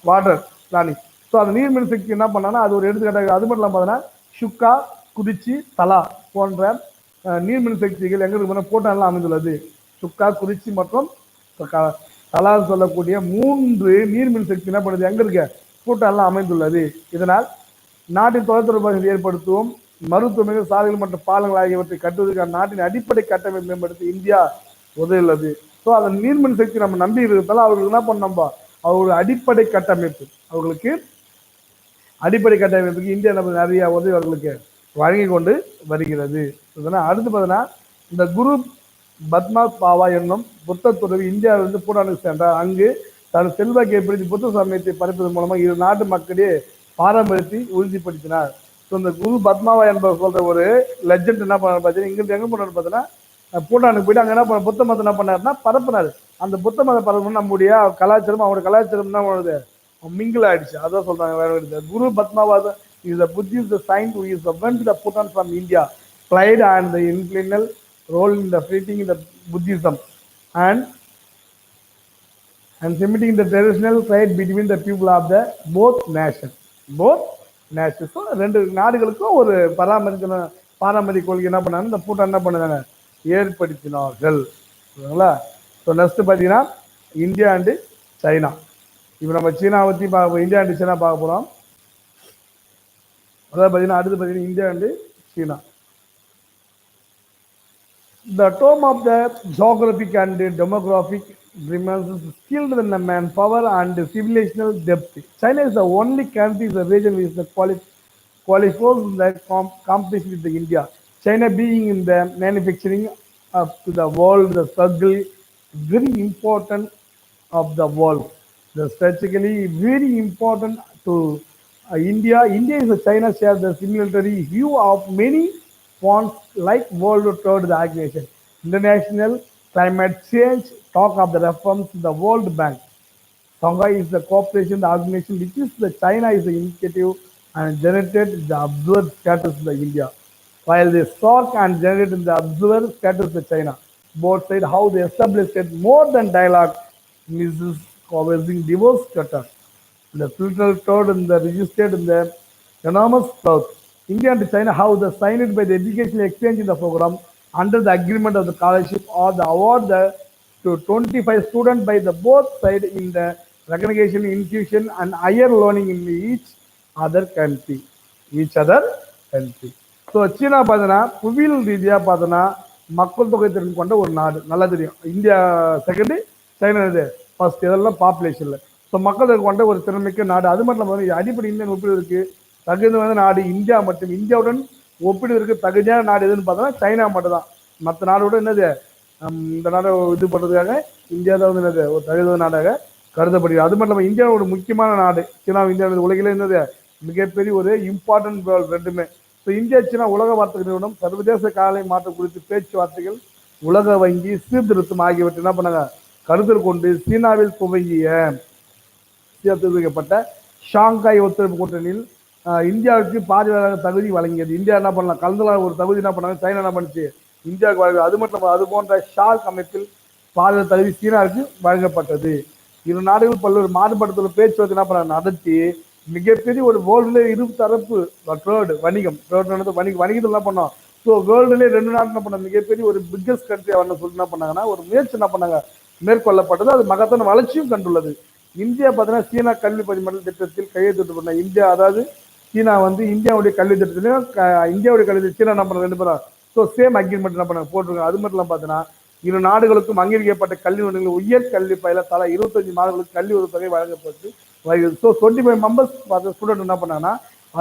வாட்டர் பிளானிங், ஸோ அந்த நீர்மின் சக்தி என்ன பண்ணாங்கன்னா அது ஒரு எடுத்துக்காட்டாக. அது மட்டும் இல்லாமல் பார்த்தீங்கன்னா சுக்கா, குறிச்சி, தலா போன்ற நீர்மின் சக்திகள் எங்க இருக்கு பூட்டான்ல அமைந்துள்ளது. சுக்கா, குறிச்சி மற்றும் தலா சொல்லக்கூடிய 3 நீர்மின் சக்தி என்ன பண்ணுது, எங்க இருக்க பூட்டான்ல அமைந்துள்ளது. இதனால் நாட்டின் தொலைத்தொடர்பு ஏற்படுத்துவோம், மருத்துவமனை, சாலைகள் மற்றும் பாலங்கள் ஆகியவற்றை கட்டுவதற்கான நாட்டின் அடிப்படை கட்டமைப்பு மேம்படுத்த இந்தியா உதவியுள்ளது. ஸோ அந்த நீர்மின் சக்தி நம்ம நம்பி இருக்கிறதால அவர்களுக்கு என்ன பண்ணோம்பா, அவர்களுடைய அடிப்படை கட்டமைப்பு, அவர்களுக்கு அடிப்படை கட்டமைப்புக்கு இந்தியா நம்ம நிறைய உதவி அவர்களுக்கு வழங்கி கொண்டு வருகிறது. அடுத்து பார்த்தீங்கன்னா இந்த குரு பத்மா பாவா என்னும் புத்த துறவி இந்தியாவிலிருந்து பூட்டானுக்கு சென்றார். அங்கு தன் செல்வாக்கை ஏற்படுத்தி புத்த சமயத்தை பரப்பதன் மூலமாக இரு நாட்டு மக்களே பாரம்பரியத்தை உறுதிப்படுத்தினார். ஸோ இந்த குரு பத்மாவா என்பவர் சொல்ற ஒரு லெஜெண்ட் என்ன பண்ணார் பார்த்தீங்கன்னா இங்கிருந்து எங்கே போனார் பார்த்தீங்கன்னா பூட்டானுக்கு போயிட்டு அங்கே என்ன பண்ண புத்த மதம் என்ன பண்ணாருன்னா பரப்புனார். அந்த புத்த மதம் பரப்புனா நம்முடைய கலாச்சாரம் அவருடைய கலாச்சாரம் என்ன பண்ணுது, மிங்கிள் ஆயிடுச்சு. அதான் சொல்றாங்க வேற குரு பத்மாவாத is a Buddhist saint who is went to the Bhutan from India, played and the influential role in the spreading the Buddhism and cementing the traditional trade between the people of the both nations. So 2 நாடுகளுக்கும் ஒரு பாரம்பரிய கொள்கை என்ன பண்ணாங்க, இந்த பூட்டான் என்ன பண்ணாங்க ஏற்படுத்தினார்கள். So next பார்த்தீங்கன்னா இந்தியா அண்டு சைனா. இப்போ நம்ம சீனா பற்றி இந்தியா அண்டு சைனா பார்க்க போகிறோம். அதாவது பார்த்தீங்கன்னா அடுத்து பார்த்தீங்கன்னா India and China. The tome of the geographic and demographic remains skilled in the manpower and civilizational depth. China is the only country in the region which qualifies in the competition with the India. China being in the manufacturing up to the world, the struggle very important of the world. The strategically very important to India. India is a China share the similarity view of many points like World Trade Organization, International Climate Change, talk of the reforms to the World Bank. Shanghai is the cooperation, the organization which is the China is the initiative and generated the observed status in the India, while the SAARC and generated the observed status in China. Both said how they established it more than dialogue, Mrs. causing divorce cutter. The filter code in the registered in the enormous cloud. India and China have the signed by the educational exchange in the program under the agreement of the scholarship or the award to 25 students by the both side in the recognition, institution and higher learning in each other country. Each other country. So சீனா பார்த்தீங்கன்னா புவியியல் ரீதியாக பார்த்தோன்னா மக்கள் தொகை திறன் கொண்ட ஒரு நாடு நல்லா தெரியும். இந்தியா செகண்டு, சைனா இது ஃபர்ஸ்ட், இதெல்லாம் பாப்புலேஷனில். ஸோ மக்கள் தொகை கொண்ட ஒரு திறமைக்க நாடு. அது மட்டும் இல்லாமல் அடிப்படை இந்தியன் ஒப்பிடுவதற்கு தகுந்த நாடு இந்தியா மட்டும். இந்தியாவுடன் ஒப்பிடுவதற்கு தகுதியான நாடு எதுன்னு பார்த்தோன்னா சைனா மட்டும் தான். மற்ற நாடோட என்னது இந்த நாடை இது பண்ணுறதுக்காக இந்தியா தான் வந்து என்னது ஒரு தகுந்த நாடாக கருதப்படுகிறது. அது மட்டும் இல்லாமல் இந்தியா ஒரு முக்கியமான நாடு. சீனா இந்தியா உலகில் என்னது மிகப்பெரிய ஒரு இம்பார்ட்டன்ட் வேர்ல்டு ரெண்டுமே. ஸோ இந்தியா சீனா உலக வர்த்தக நிறுவனம் சர்வதேச காலை மாற்றம் குறித்து பேச்சுவார்த்தைகள், உலக வங்கி சீர்திருத்தம் ஆகியவற்றை என்ன பண்ணாங்க கருத்தில் கொண்டு சீனாவில் துவங்கப்பட்ட ஷாங்காய் ஒத்துழைப்பு கூட்டணியில் இந்தியாவுக்கு பார்வையாளர் தகுதி வழங்கியது. இந்தியா என்ன பண்ணலாம் கலந்துலாம் ஒரு தகுதி என்ன பண்ணாங்க, சைனா என்ன பண்ணிச்சு இந்தியாவுக்கு வழங்க. அது மட்டும் அது போன்ற ஷார்க் அமைப்பில் பார்வையாளர் தகுதி சீனாவுக்கு வழங்கப்பட்டது. இரு நாடுகள் பல்வேறு மாறுபடுத்தல் பேச்சுவார்த்தை என்ன பண்ணாங்க நடத்தி மிகப்பெரிய ஒரு வேர்ல்டுல இரு தரப்பு ட்ரேடு வணிகம் வணிகத்தில் என்ன பண்ணோம். ஸோ வேர்ல்டுலேயே ரெண்டு நாடு என்ன பண்ண மிகப்பெரிய ஒரு பிக்கஸ்ட் கண்ட்ரி அவனை சொல்லி என்ன பண்ணாங்கன்னா ஒரு முயற்சி என்ன பண்ணாங்க மேற்கொள்ளப்பட்டது. அது மகத்தான வளர்ச்சியும் கண்டுள்ளது. இந்தியா பார்த்தீங்கன்னா சீனா கல்வி பரிமாற்ற திட்டத்தில் கையெழுத்து பண்ண இந்தியா, அதாவது சீனா வந்து இந்தியாவுடைய கல்வி திட்டத்திலையும் இந்தியாவுடைய கல்வி சீனா என்ன பண்ண ரெண்டு பேரும் ஸோ சேம் அக்ரிமெண்ட் என்ன பண்ண போட்டிருக்காங்க. அது மட்டும் இல்லாமல் பார்த்தீங்கன்னா இரு நாடுகளுக்கும் அங்கீகரிக்கப்பட்ட கல்வி நிறுவனங்கள் உயர் கல்வி பயில தலா 25 மாதங்களுக்கு கல்வி உதவித்தொகை வழங்கப்பட்டு வருகிறது. ஸோ 25 மெம்பர்ஸ் ஸ்டூடெண்ட் என்ன பண்ணாங்கன்னா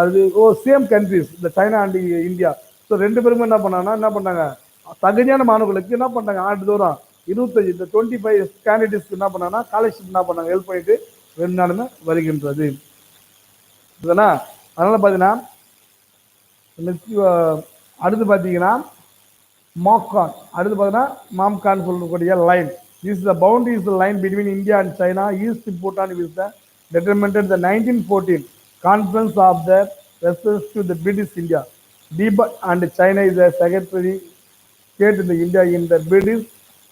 அது சேம் கண்ட்ரிஸ் இந்த சைனா அண்ட் இந்தியா. ஸோ ரெண்டு பேருமே என்ன பண்ணாங்கன்னா என்ன பண்ணாங்க தகுதியான மாணவர்களுக்கு என்ன பண்ணாங்க ஆண்டுதோறும் 25 இந்த 25 கேண்டிடேட்ஸ்க்கு என்ன பண்ணாங்கன்னா ஸ்காலர்ஷிப் என்ன பண்ணாங்க ஹெல்ப் பண்ணிட்டு ரெண்டு நாளுமே வருகின்றது. அதனால பார்த்தீங்கன்னா அடுத்து பார்த்தீங்கன்னா மாக்கான், அடுத்து பார்த்தீங்கன்னா மாம்கான் சொல்லக்கூடிய line. This the boundary is the line between India and China. East Bhutan with the determined the 1914 conference of the response to the British India. Tibet and China is the secretary state in the India in the British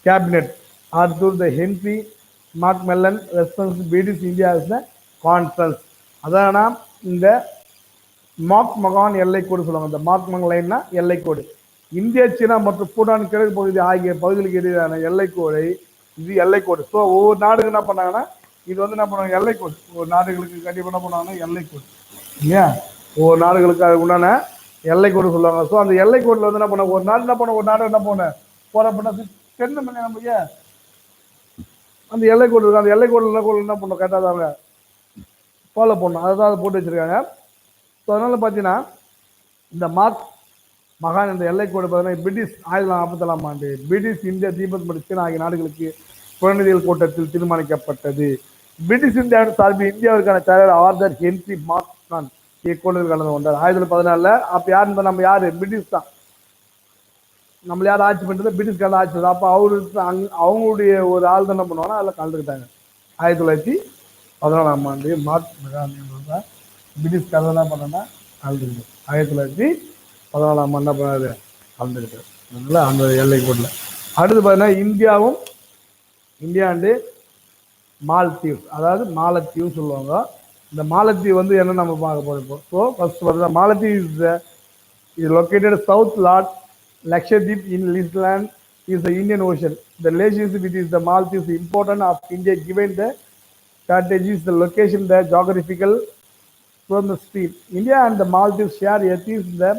cabinet. Arthur the Henry Macmillan response to British India as the conference. அதானா இந்த Mach மகான் எல்லை கோடு சொல்லுவாங்க. இந்த Mach மகான் லைன்னா எல்லை கோடு. India சீனா மற்றும் பூட்டான் கிழக்கு பகுதி ஆகிய பகுதிகளுக்கு இடையிலான எல்லை கோடை இது எல்லை கோடு. ஸோ ஒவ்வொரு நாடுகள் என்ன பண்ணாங்கன்னா இது வந்து என்ன பண்ணுவாங்க எல்லை கோடு. ஒரு நாடுகளுக்கு கண்டிப்பாக என்ன பண்ணுவாங்கன்னா எல்லை கோடு இல்லையா, ஒவ்வொரு நாடுகளுக்கு அதுக்கு உண்டான எல்லை கோடு சொல்லுவாங்க. ஸோ அந்த எல்லை கோடில் வந்து என்ன பண்ண ஒரு நாடு என்ன பண்ண ஒரு நாடு என்ன பண்ண போறப்பட்ட தென்ன பண்ண நம்ம அந்த எல்லை கோடு இருக்கு. அந்த எல்லை கோடு என்ன பண்ணணும் கேட்டால் அவங்க ஃபாலோ பண்ணணும். அதுதான் அதை போட்டு வச்சிருக்காங்க. ஸோ அதனால பார்த்தீங்கன்னா இந்த மார்க் மகான் இந்த எல்லை கோடு பார்த்தீங்கன்னா பிரிட்டிஷ் 1947ஆம் ஆண்டு பிரிட்டிஷ் இந்தியா தீபத் மற்றும் சீனா ஆகிய நாடுகளுக்கு பிரதிநிதிகள் கூட்டத்தில் தீர்மானிக்கப்பட்டது. பிரிட்டிஷ் இந்தியாவின் சார்பில் இந்தியாவிற்கான தலைவர் ஆர்தர் ஹென்ரி மார்க்மன் இக்கூட்டத்தில் கலந்து கொண்டார் 1914. அப்போ யாருன்னு நம்ம யாரு பிரிட்டிஷ் தான் நம்மள யார் ஆட்சி பண்ணுறது பிரிட்டிஷ்கார ஆட்சி பண்ணுறது. அப்போ அவங்களுடைய ஒரு ஆள் தான் என்ன பண்ணுவாங்கன்னா அதில் கலந்துக்கிட்டாங்க. 1914ஆம் ஆண்டு மார்க் மெகான் பிரிட்டிஷ்கார என்ன பண்ணோன்னா கலந்துக்கிட்டு 1914ஆம் ஆண்டு என்ன பண்ணாரு கலந்துக்கிட்டார். அதனால அந்த எல்லை கோட்டில். அடுத்து பார்த்தீங்கன்னா இந்தியா அண்டு மால்தீவ்ஸ், அதாவது மாலத்தீவு சொல்லுவாங்க. இந்த மாலத்தீவு வந்து என்ன நம்ம பார்க்க போகிறோம் இப்போ. ஸோ ஃபர்ஸ்ட் பார்த்தீங்கன்னா Maldives is located south Lord Lakshadweep in Island is the Indian Ocean. The relationship with the Maldives is important of India given the strategies, the location, the geographical from the stream. India and the Maldives share ethics, the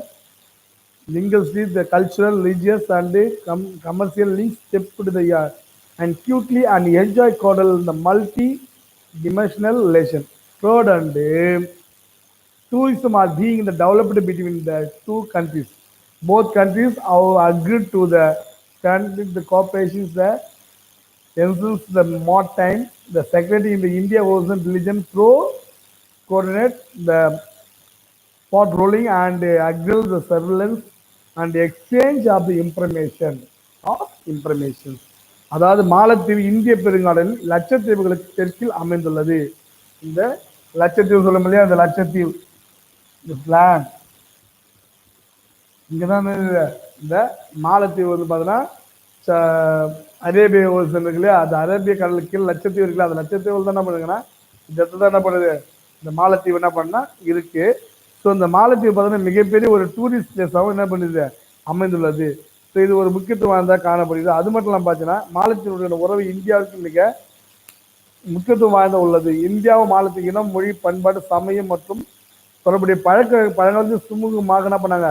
linguistic, the cultural, religious and commercial links step to the yard and cutely and enjoy coddle the multi-dimensional relation. Third and tourism are being developed between the two countries. Both countries have agreed to the cooperation that ensures the maritime. The Secretary in the India Ocean Religion coordinate the patrolling and agree the surveillance and exchange of the information. அதாவது மாலத்தீவு இந்திய பெருங்கடலில் லட்சத்தீவுகளுக்கு தெற்கில் அமைந்துள்ளது. இந்த லட்சத்தீவு சொல்ல முடியாது, அந்த லட்சத்தீவு பிளான் இங்கதான் இந்த மாலத்தீவு வந்து பார்த்தீங்கன்னா அரேபிய ஓசன் இருக்கு இல்லையா, அது அரேபிய கடலுக்கு கீழே லட்சத்தீவு இருக்குல்ல, அந்த லட்சத்தீவு தான் என்ன பண்ணுதுங்கன்னா இந்த இடத்துல தான் என்ன பண்ணுது, இந்த மாலத்தீவு என்ன பண்ணா இருக்கு. ஸோ இந்த மாலத்தீவு பார்த்தீங்கன்னா மிகப்பெரிய ஒரு டூரிஸ்ட் பிளேஸாகவும் என்ன பண்ணுது அமைந்துள்ளது. ஸோ இது ஒரு முக்கியத்துவம் வாய்ந்ததாக காணப்படுகிறது. அது மட்டும் இல்லாமல் பார்த்தீங்கன்னா மாலத்தீவுடைய உறவு இந்தியாவுக்கு மிக முக்கியத்துவம் வாய்ந்த உள்ளது. இந்தியாவும் மாலத்தீவு இனம், மொழி, பண்பாடு, சமயம் மற்றும் தொடர்புடைய பழங்காலத்து சுமூகமாக என்ன பண்ணாங்க,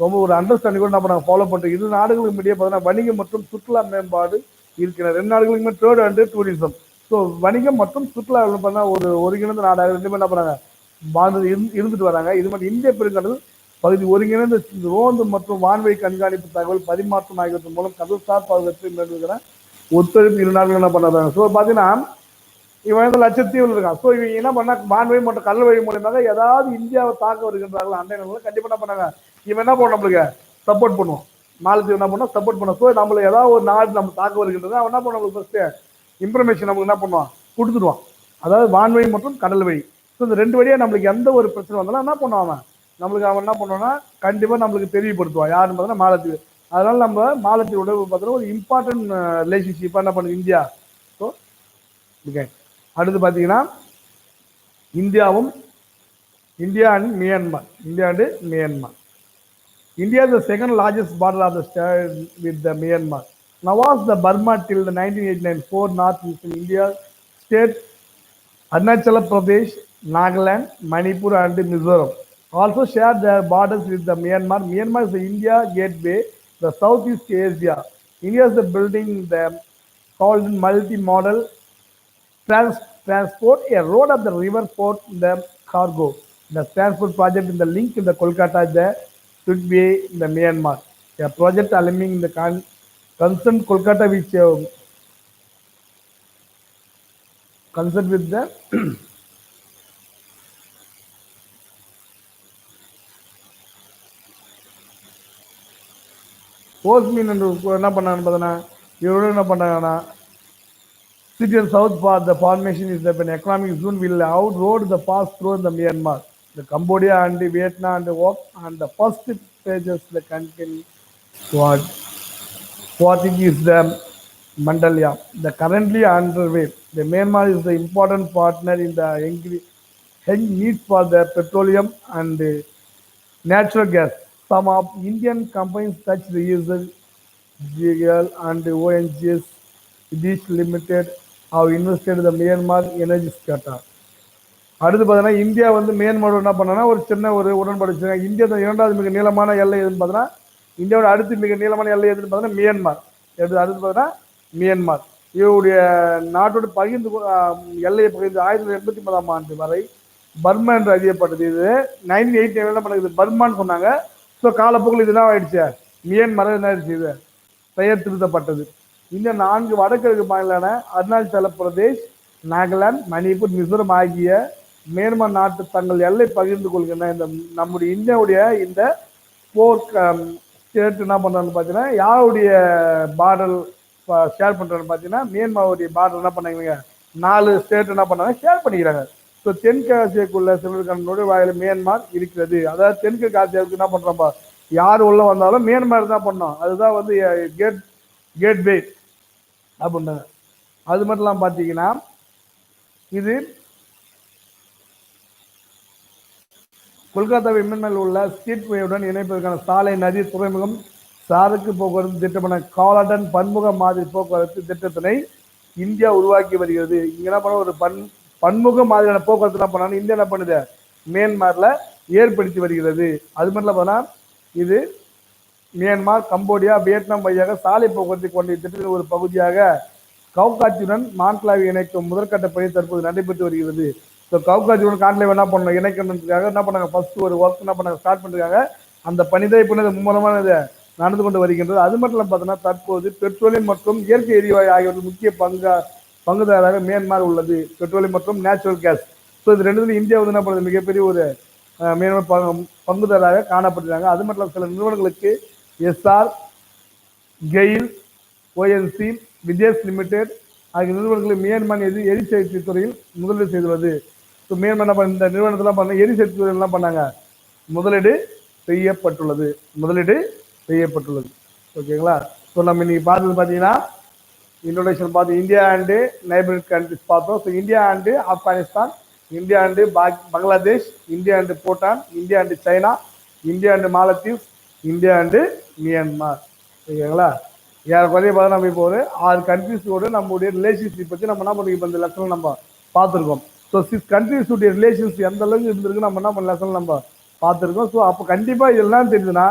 ரொம்ப ஒரு அண்டர்ஸ்டாண்டிங் கூட என்ன பண்ணாங்க ஃபாலோ பண்ணுறது. இரு நாடுகளுக்கு இடையே பார்த்தீங்கன்னா வணிகம் மற்றும் சுற்றுலா மேம்பாடு இருக்கிற ரெண்டு நாடுகளுக்குமே ட்ரேட் அண்ட் டூரிசம். ஸோ வணிகம் மற்றும் சுற்றுலா பார்த்தா ஒரு ஒருங்கிணைந்த நாடாக ரெண்டுமே என்ன பண்ணாங்க வாழ்ந்து இருந்துட்டு வராங்க. இது மாதிரி இந்திய பெருங்கடல் பகுதி ஒருங்கிணைந்த ரோந்து மற்றும் வான்வழி கண்காணிப்பு தகவல் பரிமாற்றம் ஆகியவற்றின் மூலம் கடல்சார் பாதுகாப்பை மேற்கொள்கிற ஒத்துழைப்பு இரு நாடுகள் என்ன பண்ணுறாங்க. ஸோ பார்த்தீங்கன்னா இவன் வந்து லட்சத்தீவில் இருக்கான். ஸோ இவங்க என்ன பண்ணா வான்வழி மற்றும் கடல் வழி மூலியமாக ஏதாவது இந்தியாவை தாக்க வருகின்றார்கள் அண்டை நாடுகள் கண்டிப்பாக என்ன பண்ணாங்க, இவன் என்ன பண்ணும் நம்மளுக்கு சப்போர்ட் பண்ணுவோம். மாலத்தீவு என்ன பண்ணோம் சப்போர்ட் பண்ணும். ஸோ நம்மளுக்கு ஏதாவது ஒரு நாடு நம்ம தாக்க வருகின்றது அவன் என்ன பண்ணும், நம்மளுக்கு ஃபர்ஸ்ட் இன்ஃபர்மேஷன் நமக்கு என்ன பண்ணுவான் கொடுத்துடுவான். அதாவது வான்வழி மற்றும் கடல் வழி. ஸோ இந்த ரெண்டு வழியாக நம்மளுக்கு எந்த ஒரு பிரச்சனை வந்தாலும் என்ன பண்ணுவான் அவன் நம்மளுக்கு அவன் என்ன பண்ணுவான்னா கண்டிப்பாக நம்மளுக்கு தெரியப்படுத்துவான் யாருன்னு பார்த்தீங்கன்னா மாலத்தீவு. அதனால நம்ம மாலத்தீவோட பார்த்தீங்கன்னா ஒரு இம்பார்ட்டன்ட் ரிலேஷன்ஷிப்பாக என்ன பண்ணுது இந்தியா. ஸோ ஓகே, அடுத்து பார்த்தீங்கன்னா India and Myanmar. India is the second largest border of the state with the Myanmar. Now was the Burma till the 1989 four northeastern India state Arunachal Pradesh, Nagaland, Manipur and Mizoram also share their borders with the Myanmar. Myanmar is the India gateway, the Southeast Asia. India is the building the called multi-modal transport, a road of the river port, the cargo. The transport project in the link in the Kolkata, the Sudbury, the Myanmar. A project aligning the concerned Kolkata which concerned with the post mean என்ன பண்ணாங்கன்னு பார்த்தோன்னா இவரோட என்ன பண்ணாங்கன்னா city and south part the formation is that an economic zone will outroad the pass through the Myanmar, the Cambodia and the Vietnam and the work and the first pages the contain what it is the Mandalya. The currently underway. The Myanmar is the important partner in the need for the petroleum and the natural gas. Some of Indian companies such as GL and ONGS Dish Limited have invested in the Myanmar energy sector. அடுத்து பார்த்தீங்கன்னா India வந்து மியான்மரோட என்ன பண்ணனா ஒரு சின்ன ஒரு உடன்பாடு வச்சுருக்காங்க. இந்தியா இரண்டாவது மிக நீளமான எல்லை எதுன்னு பார்த்தீங்கன்னா இந்தியாவோட அடுத்து மிக நீளமான எல்லை எதுன்னு பார்த்தீங்கன்னா மியான்மர். அடுத்து பார்த்தீங்கன்னா மியான்மர் இவருடைய நாட்டோட பகிர்ந்து எல்லையை பகிர்ந்து 1989 ஆண்டு வரை பர்மா என்று அறியப்பட்டது. இது 1989 என்ன பண்ணுது பர்மான்னு சொன்னாங்க. ஸோ காலப்போக்கில் இதுதான் ஆயிடுச்சு மியான்மர் என்ன ஆயிடுச்சு இது பெயர் திருத்தப்பட்டது. இந்த 4 வடகிழக்கு மாநிலமான அருணாச்சல பிரதேஷ், நாகாலாந்து, மணிப்பூர், மிசோரம் ஆகிய மியான்மர் நாட்டு தங்கள் எல்லை பகிர்ந்து கொள்கின்ற இந்த நம்முடைய இந்தியாவுடைய இந்த 4 ஸ்டேட் என்ன பண்ணுறான்னு பார்த்தீங்கன்னா யாருடைய பார்டர் ஷேர் பண்ணுறான்னு பார்த்தீங்கன்னா மியான்மருடைய பார்டர் என்ன பண்ணாங்க 4 ஸ்டேட் என்ன பண்ணாங்க ஷேர் பண்ணிக்கிறாங்க. ஸோ தென்காசியக்குள்ள சிலருக்கான நுழைவாயில் மியான்மர் இருக்கிறது. அதாவது தென்கிழக்கு ஆசியாவுக்கு என்ன பண்ணுறோம்ப்பா யார் உள்ள வந்தாலும் மியான்மர் தான் பண்ணோம். அதுதான் வந்து கேட்வே அப்படின்றாங்க. அது மட்டும் இல்லாமல் பார்த்தீங்கன்னா இது கொல்கத்தா விமானத்தில் உள்ள ஸ்ட்ரீட்வேயுடன் இணைப்பதற்கான சாலை, நதி, துறைமுகம், சரக்கு போக்குவரத்து திட்டமான காலடன் பன்முக மாதிரி போக்குவரத்து திட்டத்தினை இந்தியா உருவாக்கி வருகிறது. இங்க என்ன பண்ண ஒரு பன்முக மாதிரியான போக்குவரத்து என்ன பண்ணாலும் இந்தியா என்ன பண்ணுது மியான்மர்ல ஏற்படுத்தி வருகிறது. அது மட்டும் பார்த்தா இது மியான்மர், கம்போடியா, வியட்நாம் வழியாக சாலை போக்குவரத்து கொண்ட திட்டத்தின் ஒரு பகுதியாக கவுகாட்சியுடன் மான்க்லாவை இணைக்கும் முதற்கட்ட பணி தற்போது நடைபெற்று வருகிறது. ஸோ கவுகாட்சியுடன் கான்க்லேவ் என்ன பண்ணணும் இணைக்கணுன்றதுக்காக என்ன பண்ணாங்க ஃபர்ஸ்ட் ஒரு ஒர்க் என்ன பண்ணாங்க ஸ்டார்ட் பண்ணிருக்காங்க. அந்த பணிதான் இப்போ மும்மரமான நடந்து கொண்டு வருகின்றது. அது மட்டும் இல்லாமல் பார்த்தோன்னா தற்போது பெட்ரோலியம் மற்றும் இயற்கை எரிவாயு ஆகியவற்றின் முக்கிய பங்குதாரராக மியான்மர் உள்ளது. பெட்ரோலியம் மற்றும் நேச்சுரல் கேஸ். ஸோ இது ரெண்டுலையும் இந்தியா வந்து என்ன பண்ணுறது மிகப்பெரிய ஒரு மியான்மர் பங்குதாரராக காணப்பட்டிருக்காங்க. அது மட்டும் சில நிறுவனங்களுக்கு எஸ்ஆர், கெயில், ஓஎன்சி, விதேஷ் லிமிடெட் ஆகிய நிறுவனங்கள் மியான்மர் எரிசக்தி துறையில் முதலீடு செய்துள்ளது. ஸோ மியான்மர் என்ன பண்ண இந்த நிறுவனத்தெல்லாம் பண்ண எரிசக்தி துறையில் என்ன பண்ணாங்க முதலீடு செய்யப்பட்டுள்ளது. முதலீடு செய்யப்பட்டுள்ளது. ஓகேங்களா? ஸோ நம்ம இன்னைக்கு பார்த்தது பார்த்தீங்கன்னா இன்ட்ரோடக்ஷன் பார்த்து இந்தியா அண்டு நைபர் கண்ட்ரிஸ் பார்த்தோம். So India and Afghanistan, India and Bangladesh, India and Bhutan, India and China, India and Maldives, India and Myanmar. ஓகேங்களா? ஏறக்குறைய பார்த்தா நம்ம இப்போ ஒரு 6 கண்ட்ரிஸோடு நம்மளுடைய ரிலேஷன்ஷிப் பற்றி நம்ம என்ன பண்ணி இப்போ இந்த லெசனில் நம்ம பார்த்துருக்கோம். ஸோ 6 கண்ட்ரிஸுடைய ரிலேஷன்ஸ் எந்த அளவுக்கு இருந்திருக்கு நம்ம என்ன பண்ண லெசனில் நம்ம பார்த்துருக்கோம். ஸோ அப்போ கண்டிப்பாக இதெல்லாம் தெரிஞ்சுன்னா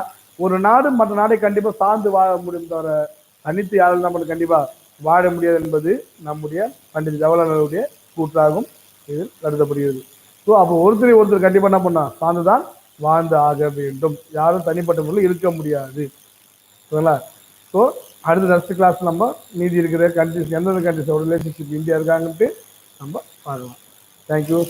ஒரு நாடு மற்ற நாடை கண்டிப்பாக சார்ந்து வாழ முடியும் தவிர தனித்து யாரும் நம்மளுக்கு கண்டிப்பாக வாழ முடியாது என்பது நம்முடைய பண்டிட் ஜவஹர்லாலுடைய கூற்றாகும் இதில் கருதப்படுகிறது. ஸோ அப்போ ஒருத்தர் கண்டிப்பாக என்ன பண்ணா சார்ந்துதான் வாழ்ந்து ஆக வேண்டும். யாரும் தனிப்பட்ட முறையில் இருக்க முடியாது. சரிங்களா? ஸோ அடுத்த நெக்ஸ்ட் கிளாஸ் நம்ம மீதி இருக்கிற கண்ட்ரிஸ் எந்தெந்த கண்ட்ரிஸோட ரிலேஷன்ஷிப் இந்தியா இருக்காங்கன்ட்டு நம்ம பார்க்கலாம். தேங்க்யூ.